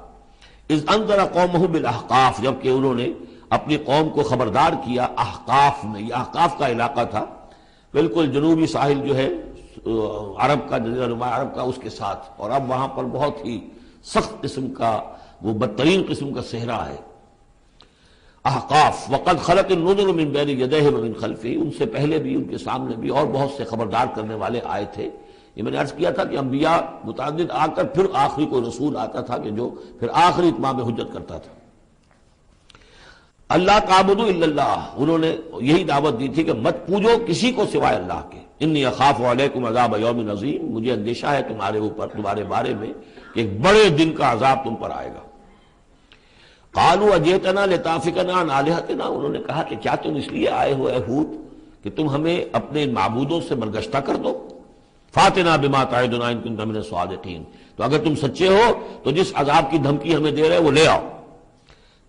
اذ انذر قومہ بالاحقاف، جبکہ انہوں نے اپنی قوم کو خبردار کیا احقاف میں. یہ احقاف کا علاقہ تھا بالکل جنوبی ساحل جو ہے عرب کا، جزیرہ نما عرب کا، اس کے ساتھ، اور اب وہاں پر بہت ہی سخت قسم کا، وہ بدترین قسم کا صحرا ہے. احقاف. وقد خلت النذر من بین یدیہ ومن خلفہ، ان سے پہلے بھی، ان کے سامنے بھی اور بہت سے خبردار کرنے والے آئے تھے. یہ میں نے عرض کیا تھا کہ انبیاء متعدد آ کر پھر آخری کوئی رسول آتا تھا کہ جو پھر آخری اتمام حجت کرتا تھا. اللہ تعبدوا الا اللہ، انہوں نے یہی دعوت دی تھی کہ مت پوجو کسی کو سوائے اللہ کے. انی اخاف علیکم عذاب یوم عظیم، مجھے اندیشہ ہے تمہارے اوپر، تمہارے بارے میں، کہ ایک بڑے دن کا عذاب تم پر آئے گا. قالوا اجئتنا لتافکنا عن آلہتنا، انہوں نے کہا کہ کیا تم اس لیے آئے ہو اے ہود کہ تم ہمیں اپنے معبودوں سے برگشتہ کر دو. فاتنا بما تعدنا ان کنت من الصادقین، تو اگر تم سچے ہو تو جس عذاب کی دھمکی ہمیں دے رہے وہ لے آؤ.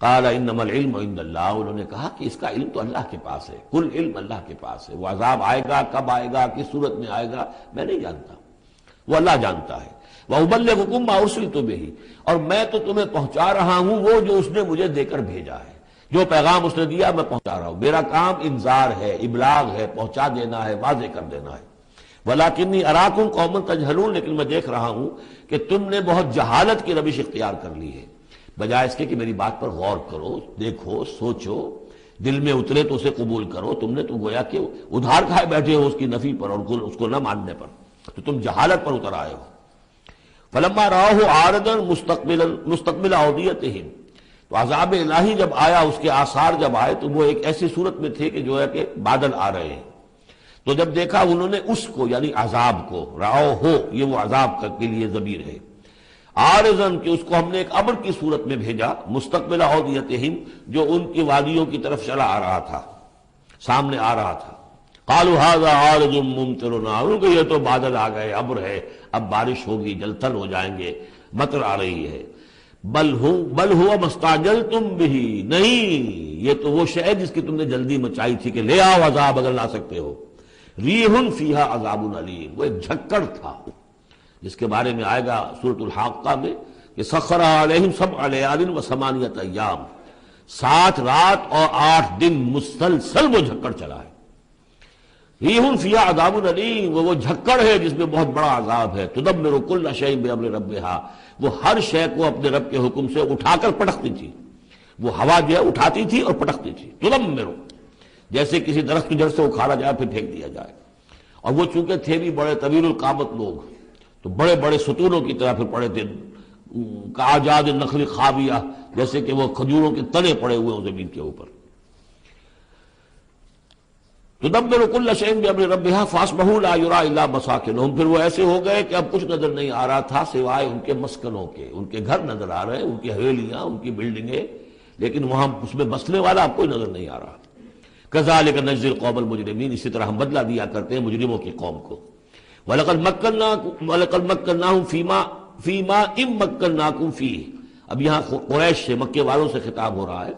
قال انما العلم عند اللہ، انہوں نے کہا کہ اس کا علم تو اللہ کے پاس ہے، کل علم اللہ کے پاس ہے. وہ عذاب آئے گا، کب آئے گا، کس صورت میں آئے گا، میں نہیں جانتا، وہ اللہ جانتا ہے. وَأُبَلِّغُكُم مَّا أُرْسِلْتُ بِهِ، اور میں تو تمہیں پہنچا رہا ہوں وہ جو اس نے مجھے دے کر بھیجا ہے، جو پیغام اس نے دیا میں پہنچا رہا ہوں. میرا کام انذار ہے، ابلاغ ہے، پہنچا دینا ہے، واضح کر دینا ہے. وَلَٰكِنِّي أَرَاكُمْ قَوْمًا تَجْهَلُونَ، لیکن میں دیکھ رہا ہوں کہ تم نے بہت جہالت کی روش اختیار کر لی ہے. بجائے اس کے کہ میری بات پر غور کرو، دیکھو، سوچو، دل میں اترے تو اسے قبول کرو، تم نے تو گویا کہ ادھار کھائے بیٹھے ہو اس کی نفی پر اور اس کو نہ ماننے پر، تو تم جہالت پر اتر آئے ہو. فلما رآہ عارضا مستقبل اودیتہم، تو عذاب الہی جب آیا، اس کے آثار جب آئے تو وہ ایک ایسی صورت میں تھے کہ جو ہے کہ بادل آ رہے ہیں. تو جب دیکھا انہوں نے اس کو، یعنی عذاب کو، رآہ ہو، یہ وہ عذاب کے لیے ضمیر ہے، عارضاً کہ اس کو ہم نے ایک ابر کی صورت میں بھیجا، مستقبل اودیتہم، جو ان کی وادیوں کی طرف چلا آ رہا تھا، سامنے آ رہا تھا. قالوا هذا عارض ممطرنا، ان کو یہ تو بادل آ گئے، ابر ہے، اب بارش ہوگی، جلتھل ہو جائیں گے، مطر آ رہی ہے. بل هو ما استعجلتم به، نہیں، یہ تو وہ شے ہے جس کی تم نے جلدی مچائی تھی کہ لے آؤ عذاب اگر لا سکتے ہو. ریح فیہا عذاب علیم، وہ ایک جھکڑ تھا جس کے بارے میں آئے گا سورۃ الحاقہ میں کہ سخر علیہم 7 لیال و 8 ایام، 7 رات اور 8 دن مسلسل وہ جھکڑ چلا ہے. ریح فیہا عذاب علیم، وہ جھکڑ ہے جس میں بہت بڑا عذاب ہے. تدمر کل شیء بامر ربھا، وہ ہر شے کو اپنے رب کے حکم سے اٹھا کر پٹکتی تھی. وہ ہوا جو ہے اٹھاتی تھی اور پٹکتی تھی. تدمر، جیسے کسی درخت کی جڑ سے اکھاڑا جائے پھر پھینک دیا جائے. اور وہ چونکہ تھے بھی بڑے طویل القامت لوگ، تو بڑے بڑے ستونوں کی طرح پھر پڑے تھے، کاجاد النخل خاویہ، جیسے کہ وہ کھجوروں کے تنے پڑے ہوئے ہیں زمین کے اوپر. تدبر کل شیء بامر ربھا فاصبحوا لا یری الا مساکنہم، پھر وہ ایسے ہو گئے کہ اب کچھ نظر نہیں آ رہا تھا سوائے ان کے مسکنوں کے. ان کے گھر نظر آ رہے ہیں، ان کی حویلیاں، ان کی بلڈنگیں، لیکن وہاں اس میں بسنے والا اب کوئی نظر نہیں آ رہا. کذالک نجزی القوم المجرمین، اسی طرح ہم بدلہ دیا کرتے ہیں مجرموں کی قوم کو. وَلَقَدْ مَكَّنَّاهُمْ فِي مَا إِن مَّكَّنَّاكُمْ فِيهِ، اب یہاں قریش سے، مکے والوں سے خطاب ہو رہا ہے.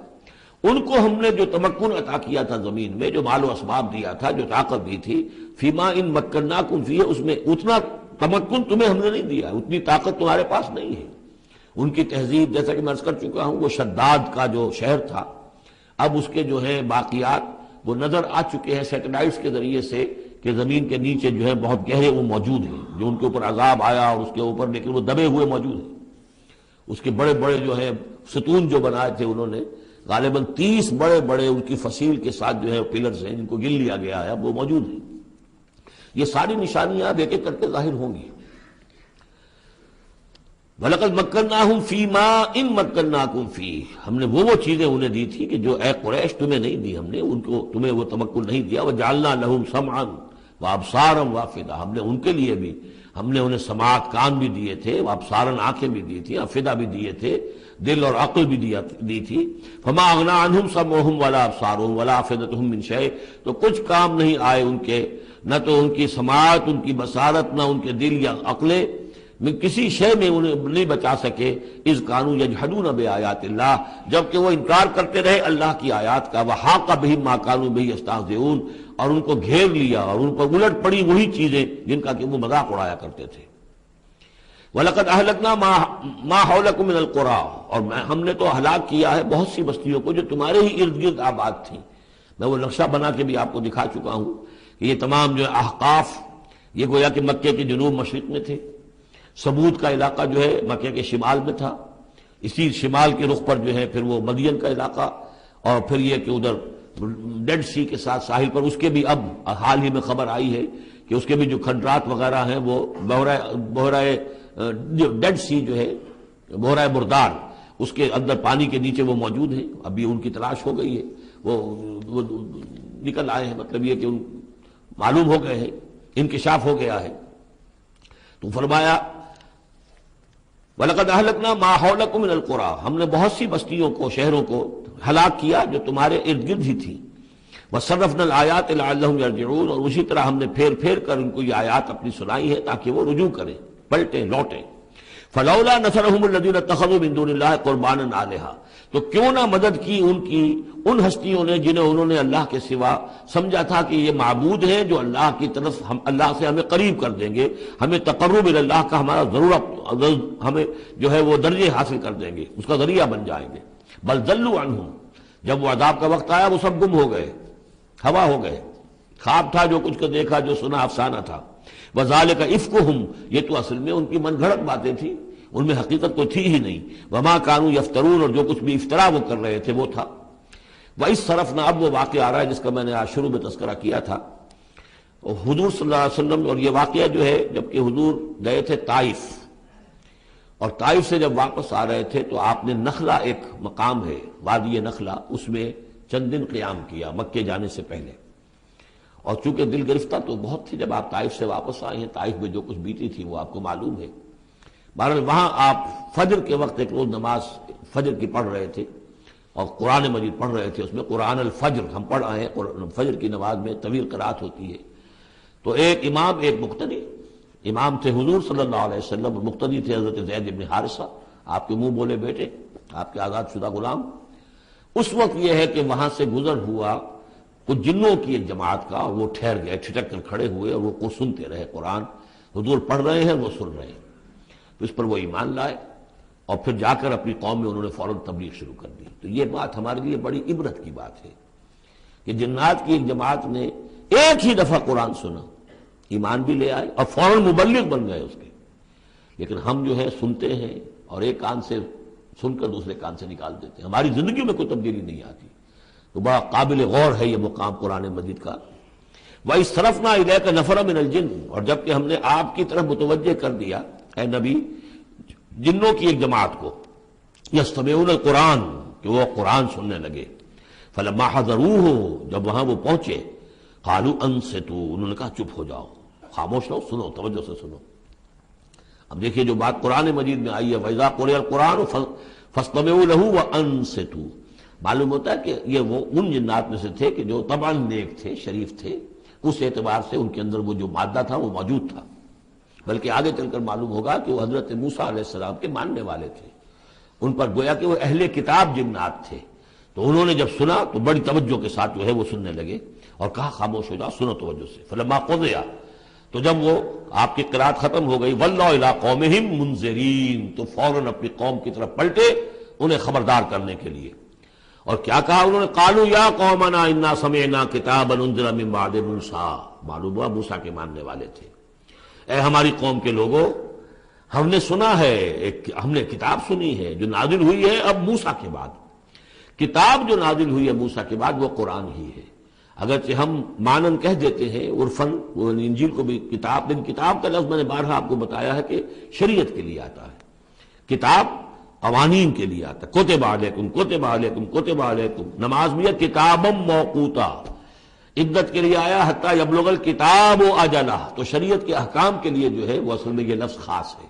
ان کو ہم نے جو تمکن عطا کیا تھا زمین میں، جو مال و اسباب دیا تھا، جو طاقت دی تھی، فِي مَا إِن مَّكَّنَّاكُمْ فِيهِ، اس میں اتنا تمکن تمہیں ہم نے نہیں دیا، اتنی طاقت تمہارے پاس نہیں ہے. ان کی تہذیب، جیسا کہ میں عرض کر چکا ہوں، وہ شداد کا جو شہر تھا، اب اس کے جو ہے باقیات وہ نظر آ چکے ہیں سیٹلائٹس کے ذریعے سے کہ زمین کے نیچے جو ہے بہت گہرے وہ موجود ہیں، جو ان کے اوپر عذاب آیا اور اس کے اوپر، لیکن وہ دبے ہوئے موجود ہیں. اس کے بڑے بڑے جو ہے ستون جو بنائے تھے انہوں نے غالباً 30 بڑے بڑے ان کی فصیل کے ساتھ جو ہے پلرز ہیں جن کو گن لیا گیا ہے وہ موجود ہیں. یہ ساری نشانیاں اب ایک ایک کر کے ظاہر ہوں گی. وَلَقَدْ مَكَّنَّاهُمْ فِي مَا إِن مَكَّنَّاكُمْ فِيهِ ہم نے وہ چیزیں انہیں دی تھی کہ جو اے قریش تمہیں نہیں دی، ہم نے ان کو تمہیں وہ تمکن نہیں دیا. وَجَعَلْنَا لَهُمْ سَمْعًا وَأَبْصَارًا وَأَفْئِدَةً ہم نے ان کے لیے بھی ہم نے انہیں سماعت کان بھی دیے تھے، وابصارن آنکھیں بھی دی تھی، افئدہ بھی دیے تھے، دل اور عقل بھی دی تھی. فما اغنا عنہم سمعہم ولا ابصارہم ولا افئدتہم من شیء تو کچھ کام نہیں آئے ان کے، نہ تو ان کی سماعت، ان کی بصارت، نہ ان کے دل یا عقلیں میں کسی شے میں انہیں نہیں بچا سکے. اذ کانوا یجحدون بآیات اللہ جبکہ وہ انکار کرتے رہے اللہ کی آیات کا. وحاق بہم ما کانوا بہ یستہزئون اور ان کو گھیر لیا اور ان پر الٹ پڑی وہی چیزیں جن کا کہ وہ مذاق اڑایا کرتے تھے. وَلَقَدْ أَهْلَكْنَا مَا حَوْلَكُم مِّنَ الْقُرَىٰ اور ہم نے تو ہلاک کیا ہے بہت سی بستیوں کو جو تمہارے ہی ارد گرد آباد تھیں. میں وہ نقشہ بنا کے بھی آپ کو دکھا چکا ہوں کہ یہ تمام جو احقاف یہ گویا کہ مکے کے جنوب مشرق میں تھے. سمود کا علاقہ جو ہے مکے کے شمال میں تھا. اسی شمال کے رخ پر جو ہے پھر وہ مدین کا علاقہ اور پھر یہ کہ ادھر ڈیڈ سی کے ساتھ ساحل پر اس کے بھی اب حال ہی میں خبر آئی ہے کہ اس کے بھی جو کھنڈرات وغیرہ ہیں وہ بحرۂ ڈیڈ سی جو ہے بحرۂ مردار اس کے اندر پانی کے نیچے وہ موجود ہیں. ابھی ان کی تلاش ہو گئی ہے، وہ نکل آئے ہیں، مطلب یہ کہ ان معلوم ہو گئے ہیں، انکشاف ہو گیا ہے. تو فرمایا وَلَقَدْ أَهْلَكْنَا مَا حَوْلَكُم مِّنَ الْقُرَىٰ ہم نے بہت سی بستیوں کو، شہروں کو ہلاک کیا جو تمہارے ارد گرد ہی تھی. وَصَرَّفْنَا الْآيَاتِ لَعَلَّهُمْ يَرْجِعُونَ اور اسی طرح ہم نے پھیر پھیر کر ان کو یہ آیات اپنی سنائی ہے تاکہ وہ رجوع کریں، پلٹیں، لوٹیں. فَلَوْلَا نَصَرَهُمُ الَّذِينَ اتَّخَذُوا مِن دُونِ اللَّهِ قُرْبَانًا آلِهَةً تو کیوں نہ مدد کی ان ہستیوں نے جنہیں انہوں نے اللہ کے سوا سمجھا تھا کہ یہ معبود ہیں جو اللہ کی طرف اللہ سے ہمیں قریب کر دیں گے، ہمیں تقرب اللہ کا ہمارا ضرورت ہمیں جو ہے وہ درجے حاصل کر دیں گے، اس کا ذریعہ بن جائیں گے. بل ضلوا عنہم جب وہ عذاب کا وقت آیا وہ سب گم ہو گئے، ہوا ہو گئے. خواب تھا جو کچھ کو دیکھا، جو سنا افسانہ تھا. وذالک افکہم یہ تو اصل میں ان کی من گھڑت باتیں تھیں، ان میں حقیقت تو تھی ہی نہیں. وما کانوا یفترون اور جو کچھ بھی افطرا وہ کر رہے تھے وہ تھا. وَإِذْ صَرَفْنَا اب وہ واقعہ آ رہا ہے جس کا میں نے آج شروع میں تذکرہ کیا تھا. حضور صلی اللہ علیہ وسلم اور یہ واقعہ جو ہے جبکہ حضور گئے تھے طائف اور طائف سے جب واپس آ رہے تھے تو آپ نے نخلا ایک مقام ہے وادی نخلا اس میں چند دن قیام کیا مکے جانے سے پہلے. اور چونکہ دل گرفتہ تو بہت تھی جب آپ طائف سے واپس آئے ہیں، طائف میں جو کچھ بیتی تھی وہ آپ کو معلوم ہے. بہرحال وہاں آپ فجر کے وقت ایک روز نماز فجر کی پڑھ رہے تھے اور قرآن مجید پڑھ رہے تھے. اس میں قرآن الفجر ہم پڑھ آئے ہیں، فجر کی نماز میں طویل قرات ہوتی ہے. تو ایک امام ایک مقتدی، امام تھے حضور صلی اللہ علیہ وسلم، مقتدی تھے حضرت زید بن حارثہ، آپ کے منہ بولے بیٹے، آپ کے آزاد شدہ غلام. اس وقت یہ ہے کہ وہاں سے گزر ہوا کچھ جنوں کی ایک جماعت کا، وہ ٹھہر گئے، ٹھٹک کر کھڑے ہوئے اور وہ سنتے رہے. قرآن حضور پڑھ رہے ہیں وہ سن رہے ہیں. تو اس پر وہ ایمان لائے اور پھر جا کر اپنی قوم میں انہوں نے فوراً تبلیغ شروع کر دی. تو یہ بات ہمارے لیے بڑی عبرت کی بات ہے کہ جنات کی ایک جماعت نے ایک ہی دفعہ قرآن سنا، ایمان بھی لے آئے اور فوراً مبلغ بن گئے اس کے. لیکن ہم جو ہے سنتے ہیں اور ایک کان سے سن کر دوسرے کان سے نکال دیتے ہیں، ہماری زندگیوں میں کوئی تبدیلی نہیں آتی. تو بڑا قابل غور ہے یہ مقام قرآن مجید کا. وَإِذْ صَرَفْنَا إِلَيْكَ نَفَرًا مِنَ الْجِنِّ اور جب کہ ہم نے آپ کی طرف متوجہ کر دیا اے نبی جنوں کی ایک جماعت کو، یستمعون القرآن کہ وہ قرآن سننے لگے. فلما حضروه جب وہاں وہ پہنچے قالوا انصتوا انہوں نے کہا چپ ہو جاؤ، خاموش رہو، سنو، توجہ سے سنو. اب دیکھیے جو بات قرآن مجید میں آئی ہے وَإِذَا قُرِئَ الْقُرْآنُ فَاسْتَمِعُوا لَهُ وَأَنصِتُوا، معلوم ہوتا ہے کہ یہ وہ ان جنات میں سے تھے کہ جو طبعاً نیک تھے، شریف تھے، اس اعتبار سے ان کے اندر وہ جو مادہ تھا وہ موجود تھا. بلکہ آگے چل کر معلوم ہوگا کہ وہ حضرت موسیٰ علیہ السلام کے ماننے والے تھے. ان پر گویا کہ وہ اہل کتاب جنات تھے. تو انہوں نے جب سنا تو بڑی توجہ کے ساتھ جو ہے وہ سننے لگے اور کہا خاموش ہو جاؤ، سنو توجہ سے. فلما قضی تو جب وہ آپ کی قرات ختم ہو گئی وَلَّوْا إِلَىٰ قَوْمِهِمْ مُنذِرِينَ تو فوراً اپنی قوم کی طرف پلٹے انہیں خبردار کرنے کے لیے. اور کیا کہا انہوں نے قالوا یا قومنا انا سمعنا کتابا انزل من بعد موسیٰ، معلوم ہوا موسیٰ کے ماننے والے تھے. اے ہماری قوم کے لوگوں، ہم نے سنا ہے، ہم نے کتاب سنی ہے جو نازل ہوئی ہے اب موسیٰ کے بعد. کتاب جو نازل ہوئی ہے موسیٰ کے بعد وہ قرآن ہی ہے. اگرچہ ہم مانن کہہ دیتے ہیں عرفاً وہ انجیل کو بھی کتاب، لیکن کتاب کا لفظ میں نے بارہا آپ کو بتایا ہے کہ شریعت کے لیے آتا ہے. کتاب قوانین کے لیے آتا ہے. کتب علیکم کتب علیکم کتب علیکم. نماز بھی ہے کتابم موقوتا، عدت کے لیے آیا حتیٰ یبلغ الکتاب اجلہ. تو شریعت کے احکام کے لیے جو ہے وہ اصل میں یہ لفظ خاص ہے.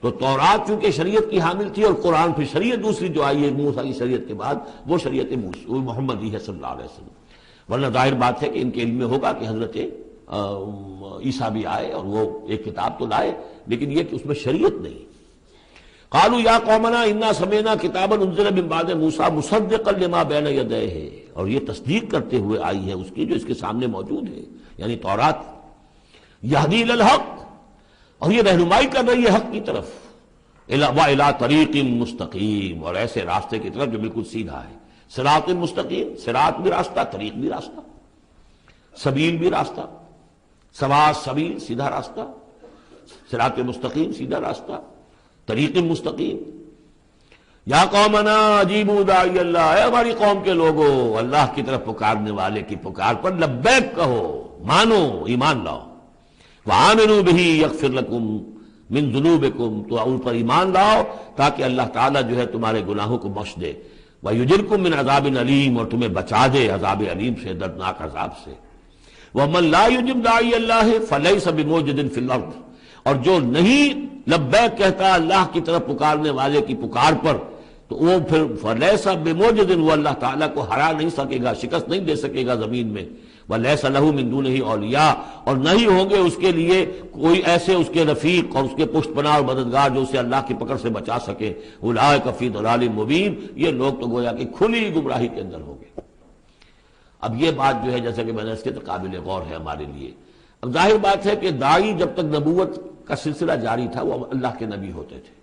تو تورات چونکہ شریعت کی حامل تھی اور قرآن پھر شریعت دوسری جو آئی ہے موسیٰ کی شریعت کے بعد وہ شریعت محمدی ہے صلی اللہ علیہ وسلم. ورنہ ظاہر بات ہے کہ ان کے علم میں ہوگا کہ حضرت عیسیٰ بھی آئے اور وہ ایک کتاب تو لائے، لیکن یہ کہ اس میں شریعت نہیں. قالوا یا قومنا انا سمعنا کتابا انزل من بعد موسیٰ مصدقا لما بین یدیہ، اور یہ تصدیق کرتے ہوئے آئی ہے اس کی جو اس کے سامنے موجود ہے، یعنی تورات. یہدی الی الحق، اور یہ رہنمائی کر رہی ہے حق کی طرف. وَإِلَىٰ طَرِیقٍ مُسْتَقِیم، اور ایسے راستے کی طرف جو بالکل سیدھا ہے. صراط مستقیم، صراط بھی راستہ، طریق بھی راستہ، سبیل بھی راستہ، سواء سبیل سیدھا راستہ، صراط مستقیم سیدھا راستہ، طریق مستقیم. یا قومنا اجیبوا داعی اللہ، اے ہماری قوم کے لوگوں اللہ کی طرف پکارنے والے کی پکار پر لبیک کہو، مانو، ایمان لاؤ. وآمنوا بہ یغفر لکم من ذنوبکم، تو ان پر ایمان لاؤ تاکہ اللہ تعالیٰ جو ہے تمہارے گناہوں کو بخش دے. وَيُجِرْكُم مِّنْ عَذَابٍ عَلِيمٍ، اور تمہیں بچا دے عذاب علیم سے، دردناک عذاب سے. وَمَن لَّا يُجِبْ دَاعِيَ اللَّهِ فَلَيْسَ بِمُعْجِزٍ فِي الْأَرْضِ، اور جو نہیں لبیک کہتا اللہ کی طرف پکارنے والے کی پکار پر، تو وہ پھر فَلَيْسَ بِمُعْجِزٍ، وہ اللہ تعالیٰ کو ہرا نہیں سکے گا، شکست نہیں دے سکے گا زمین میں. وَلَيْسَ لَهُ مِن دُونِهِ أَوْلِيَاء، اور نہیں ہوں گے اس کے لیے کوئی ایسے اس کے رفیق اور اس کے پشت پناہ اور مددگار جو اسے اللہ کی پکڑ سے بچا سکے. أُولَٰئِکَ فِي ضَلَالٍ مُّبِینٍ، یہ لوگ تو گویا کہ کھلی گمراہی کے اندر ہوں گے. اب یہ بات جو ہے جیسا کہ میں نے اس کے قابل غور ہے ہمارے لیے. اب ظاہر بات ہے کہ داعی جب تک نبوت کا سلسلہ جاری تھا وہ اللہ کے نبی ہوتے تھے.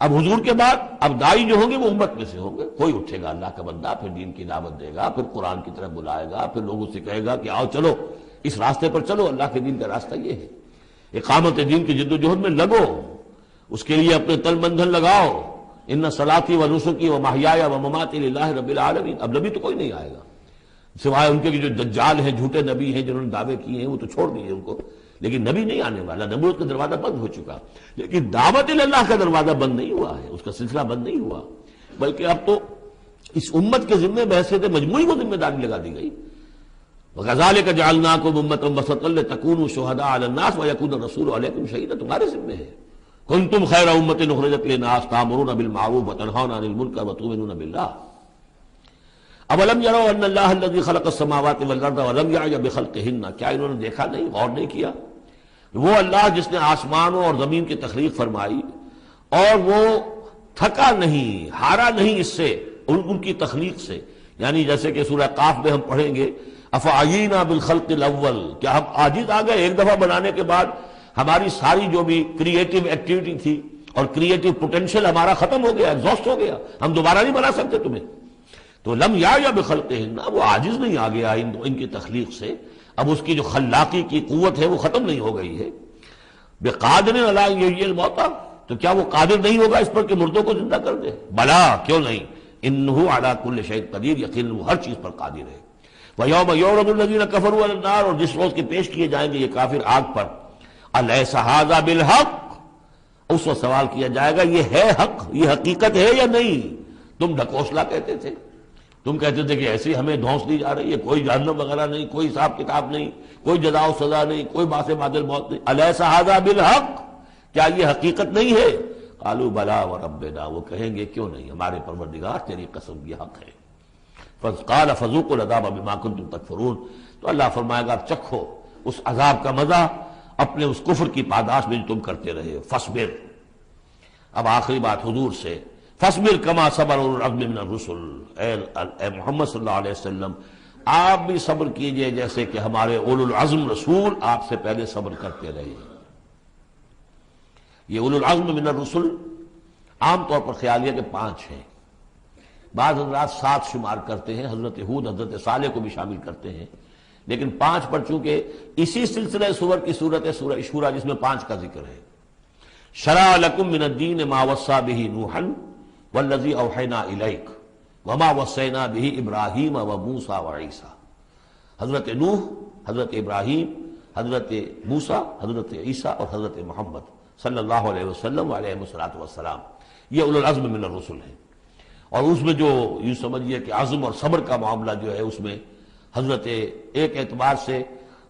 اب حضور کے بعد اب داعی جو ہوں گے وہ امت میں سے ہوں گے. کوئی اٹھے گا اللہ کا بندہ، پھر دین کی دعوت دے گا، پھر قرآن کی طرف بلائے گا، پھر لوگوں سے کہے گا کہ آؤ چلو اس راستے پر چلو، اللہ کے دین کا راستہ یہ ہے. اقامت دین کی جد و جہد میں لگو، اس کے لیے اپنے تن بندھن لگاؤ. ان صلاتی و نسکی و محیایا و مماتی للہ رب العالمین. اب نبی تو کوئی نہیں آئے گا سوائے ان کے جو دجال ہیں، جھوٹے نبی ہیں جنہوں نے دعوے کیے ہیں، وہ تو چھوڑ دیے ان کو. لیکن نبی نہیں آنے والا، نبوت کا دروازہ بند ہو چکا. لیکن دعوت اللہ کا دروازہ بند نہیں ہوا ہے، اس کا سلسلہ بند نہیں ہوا، بلکہ اب تو اس امت کے ذمے بحثیت مجموعی کو ذمہ داری لگا دی گئی. وَكَذَلِكَ جَعَلْنَاكُمْ أُمَّةً وَسَطًا لِتَكُونُوا شُهَدَاءَ عَلَى النَّاسِ وَيَكُونَ الرَّسُولُ عَلَيْكُمْ شَهِيدًا. تمہارے ذمے ہے. كُنتُمْ خَيْرَ أُمَّةٍ أُخْرِجَتْ لِلنَّاسِ تَأْمُرُونَ بِالْمَعْرُوفِ وَتَنْهَوْنَ عَنِ الْمُنكَرِ وَتُؤْمِنُونَ بِاللَّهِ. أَوَلَمْ يَرَوْا أَنَّ اللَّهَ الَّذِي خَلَقَ السَّمَاوَاتِ وَالْأَرْضَ وَلَمْ يَعْيَ بِخَلْقِهِنَّ، کیا انہوں نے دیکھا نہیں، غور نہیں کیا؟ وہ اللہ جس نے آسمانوں اور زمین کی تخلیق فرمائی اور وہ تھکا نہیں، ہارا نہیں اس سے، ان کی تخلیق سے. یعنی جیسے کہ سورہ قاف میں ہم پڑھیں گے افعینا بالخلق الاول، کیا ہم عاجز آ گئے ایک دفعہ بنانے کے بعد؟ ہماری ساری جو بھی کریٹو ایکٹیویٹی تھی اور کریٹو پوٹینشیل ہمارا ختم ہو گیا، ایگزاسٹ ہو گیا، ہم دوبارہ نہیں بنا سکتے تمہیں. تو لم یا بخلقہن، وہ عاجز نہیں آ گیا ان کی تخلیق سے. اب اس کی جو خلاقی کی قوت ہے وہ ختم نہیں ہو گئی ہے. بقادر علی ان یحیی الموتى، تو کیا وہ قادر نہیں ہوگا اس پر کہ مردوں کو زندہ کر دے؟ بلا، کیوں نہیں، انہ علی کل شیء قدیر، یقیناً وہ ہر چیز پر قادر ہے. ویوم یعرض الذین کفروا علی النار، اور جس روز کے پیش کیے جائیں گے یہ کافر آگ پر. الیس ھذا بالحق، اس وقت سوال کیا جائے گا یہ ہے حق، یہ حقیقت ہے یا نہیں؟ تم ڈھکوسلا کہتے تھے، تم کہتے تھے کہ ایسی ہمیں دھونس دی جا رہی ہے، کوئی جہنم وغیرہ نہیں، کوئی حساب کتاب نہیں، کوئی جزا و سزا نہیں، کوئی باس بعد الموت نہیں. الیس ھذا بالحق، کیا یہ حقیقت نہیں ہے؟ قالوا بلا وربنا، وہ کہیں گے کیوں نہیں، ہمارے پروردگار تیری قسم یہ حق ہے. قال فذوقوا العذاب بما کنتم تکفرون، تو اللہ فرمائے گا چکھو اس عذاب کا مزہ اپنے اس کفر کی پاداش میں جو تم کرتے رہے. فاصبر، اب آخری بات حضور سے، فاصبر کما صبر اولو العزم من الرسل، اے محمد صلی اللہ علیہ وسلم آپ بھی صبر کیجئے جیسے کہ ہمارے اولو العزم رسول آپ سے پہلے صبر کرتے رہے. یہ اولو العزم من الرسل عام طور پر خیال ہے کہ 5 ہیں، بعض حضرات 7 شمار کرتے ہیں، حضرت ہود حضرت صالح کو بھی شامل کرتے ہیں، لیکن 5 پر چونکہ اسی سلسلہ سور کی صورت ہے سورہ شورى جس میں 5 کا ذکر ہے. شرع لکم من الدین ما وصى به نوحا والذی اوحینا الیک وما وصینا به ابراہیم وموسیٰ وعیسیٰ. حضرت نوح، حضرت ابراہیم، حضرت موسیٰ، حضرت عیسیٰ اور حضرت محمد صلی اللہ علیہ وسلم علیہ الصلوۃ والسلام، یہ اولو العزم من الرسل ہیں. اور اس میں جو یوں سمجھیے کہ عزم اور صبر کا معاملہ جو ہے اس میں حضرت ایک اعتبار سے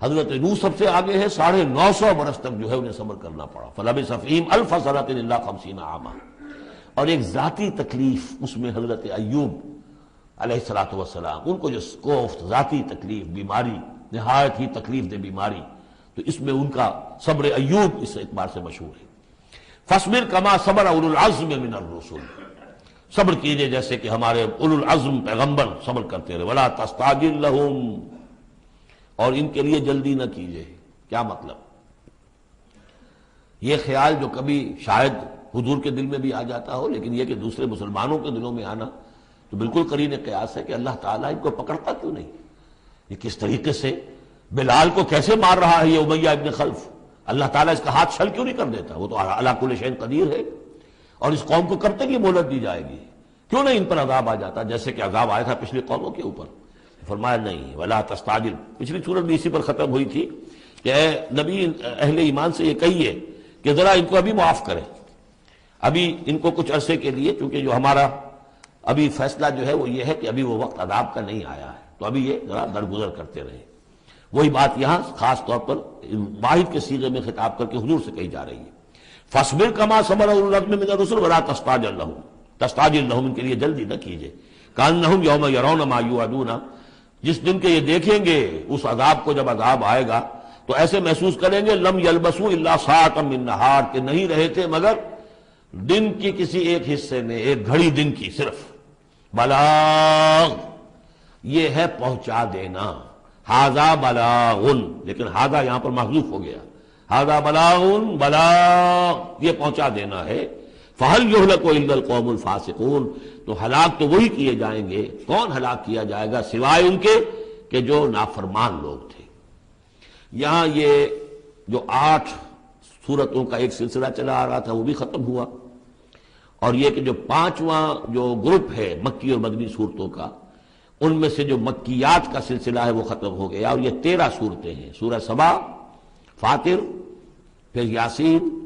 حضرت نوح سب سے آگے ہے. 950 برس تک جو ہے انہیں صبر کرنا پڑا. فلبث فیہم 1000 سنۃ الا 50 عاما. اور ایک ذاتی تکلیف اس میں حضرت ایوب علیہ الصلوۃ والسلام، ان کو جو کوفت ذاتی تکلیف، بیماری، نہایت ہی تکلیف دہ بیماری، تو اس میں ان کا صبر ایوب اس اعتبار سے مشہور ہے. فاصبر کما صبر اولو العزم من الرسل. صبر کیجئے جیسے کہ ہمارے اولو العزم پیغمبر صبر کرتے رہے. ولا تستعجل لهم، اور ان کے لیے جلدی نہ کیجئے. کیا مطلب؟ یہ خیال جو کبھی شاید حضور کے دل میں بھی آ جاتا ہو، لیکن یہ کہ دوسرے مسلمانوں کے دلوں میں آنا تو بالکل قرین قیاس ہے کہ اللہ تعالیٰ ان کو پکڑتا کیوں نہیں؟ یہ کس طریقے سے بلال کو کیسے مار رہا ہے یہ امیہ ابن خلف؟ اللہ تعالیٰ اس کا ہاتھ چھل کیوں نہیں کر دیتا؟ وہ تو علی کل شیء قدیر ہے. اور اس قوم کو کب تک یہ مہلت دی جائے گی؟ کیوں نہیں ان پر عذاب آ جاتا جیسے کہ عذاب آیا تھا پچھلی قوموں کے اوپر؟ فرمایا نہیں، ولا تستعجل. پچھلی سورت بھی اسی پر ختم ہوئی تھی کہ اے نبی اہل ایمان سے یہ کہیے کہ ذرا ان کو ابھی معاف کریں، ابھی ان کو کچھ عرصے کے لیے، چونکہ جو ہمارا ابھی فیصلہ جو ہے وہ یہ ہے کہ ابھی وہ وقت عذاب کا نہیں آیا ہے، تو ابھی یہ ذرا درگزر کرتے رہیں. وہی بات یہاں خاص طور پر واحد کے صیغے میں خطاب کر کے حضور سے کہی جا رہی ہے. فاصبر کما صبر اولو العزم من الرسل ولا تستعجل لهم. تستعجل لهم ان کے لیے جلدی نہ کیجیے. کانہم یوم یرون ما یوعدون، جس دن کے یہ دیکھیں گے اس عذاب کو، جب عذاب آئے گا تو ایسے محسوس کریں گے لم یلبسوا الا ساعۃ من نہار، کہ نہیں رہے تھے مگر دن کی کسی ایک حصے میں، ایک گھڑی دن کی صرف. بلاغ، یہ ہے پہنچا دینا. ھذا بلاغ، لیکن ھذا یہاں پر محذوف ہو گیا. ھذا بلاغ، بلاغ یہ پہنچا دینا ہے. فہل یہلک الا القوم الفاسقون، تو ہلاک تو وہی کیے جائیں گے. کون ہلاک کیا جائے گا سوائے ان کے کہ جو نافرمان لوگ تھے. یہاں یہ جو 8 سورتوں کا ایک سلسلہ چلا آ رہا تھا وہ بھی ختم ہوا، اور یہ کہ جو 5واں جو گروپ ہے مکی اور مدنی صورتوں کا، ان میں سے جو مکیات کا سلسلہ ہے وہ ختم ہو گیا. اور یہ 13 صورتیں ہیں: سورہ سبا، فاطر، پھر یاسین،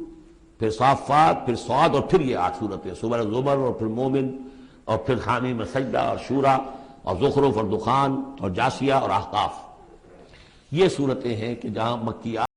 پھر صافات، پھر صاد، اور پھر یہ 8 صورتیں: سورہ زمر، اور پھر مومن، اور پھر حامیم سجدہ، اور شورا، اور زخرف، اور دخان، اور جاسیہ، اور احقاف. یہ صورتیں ہیں کہ جہاں مکیات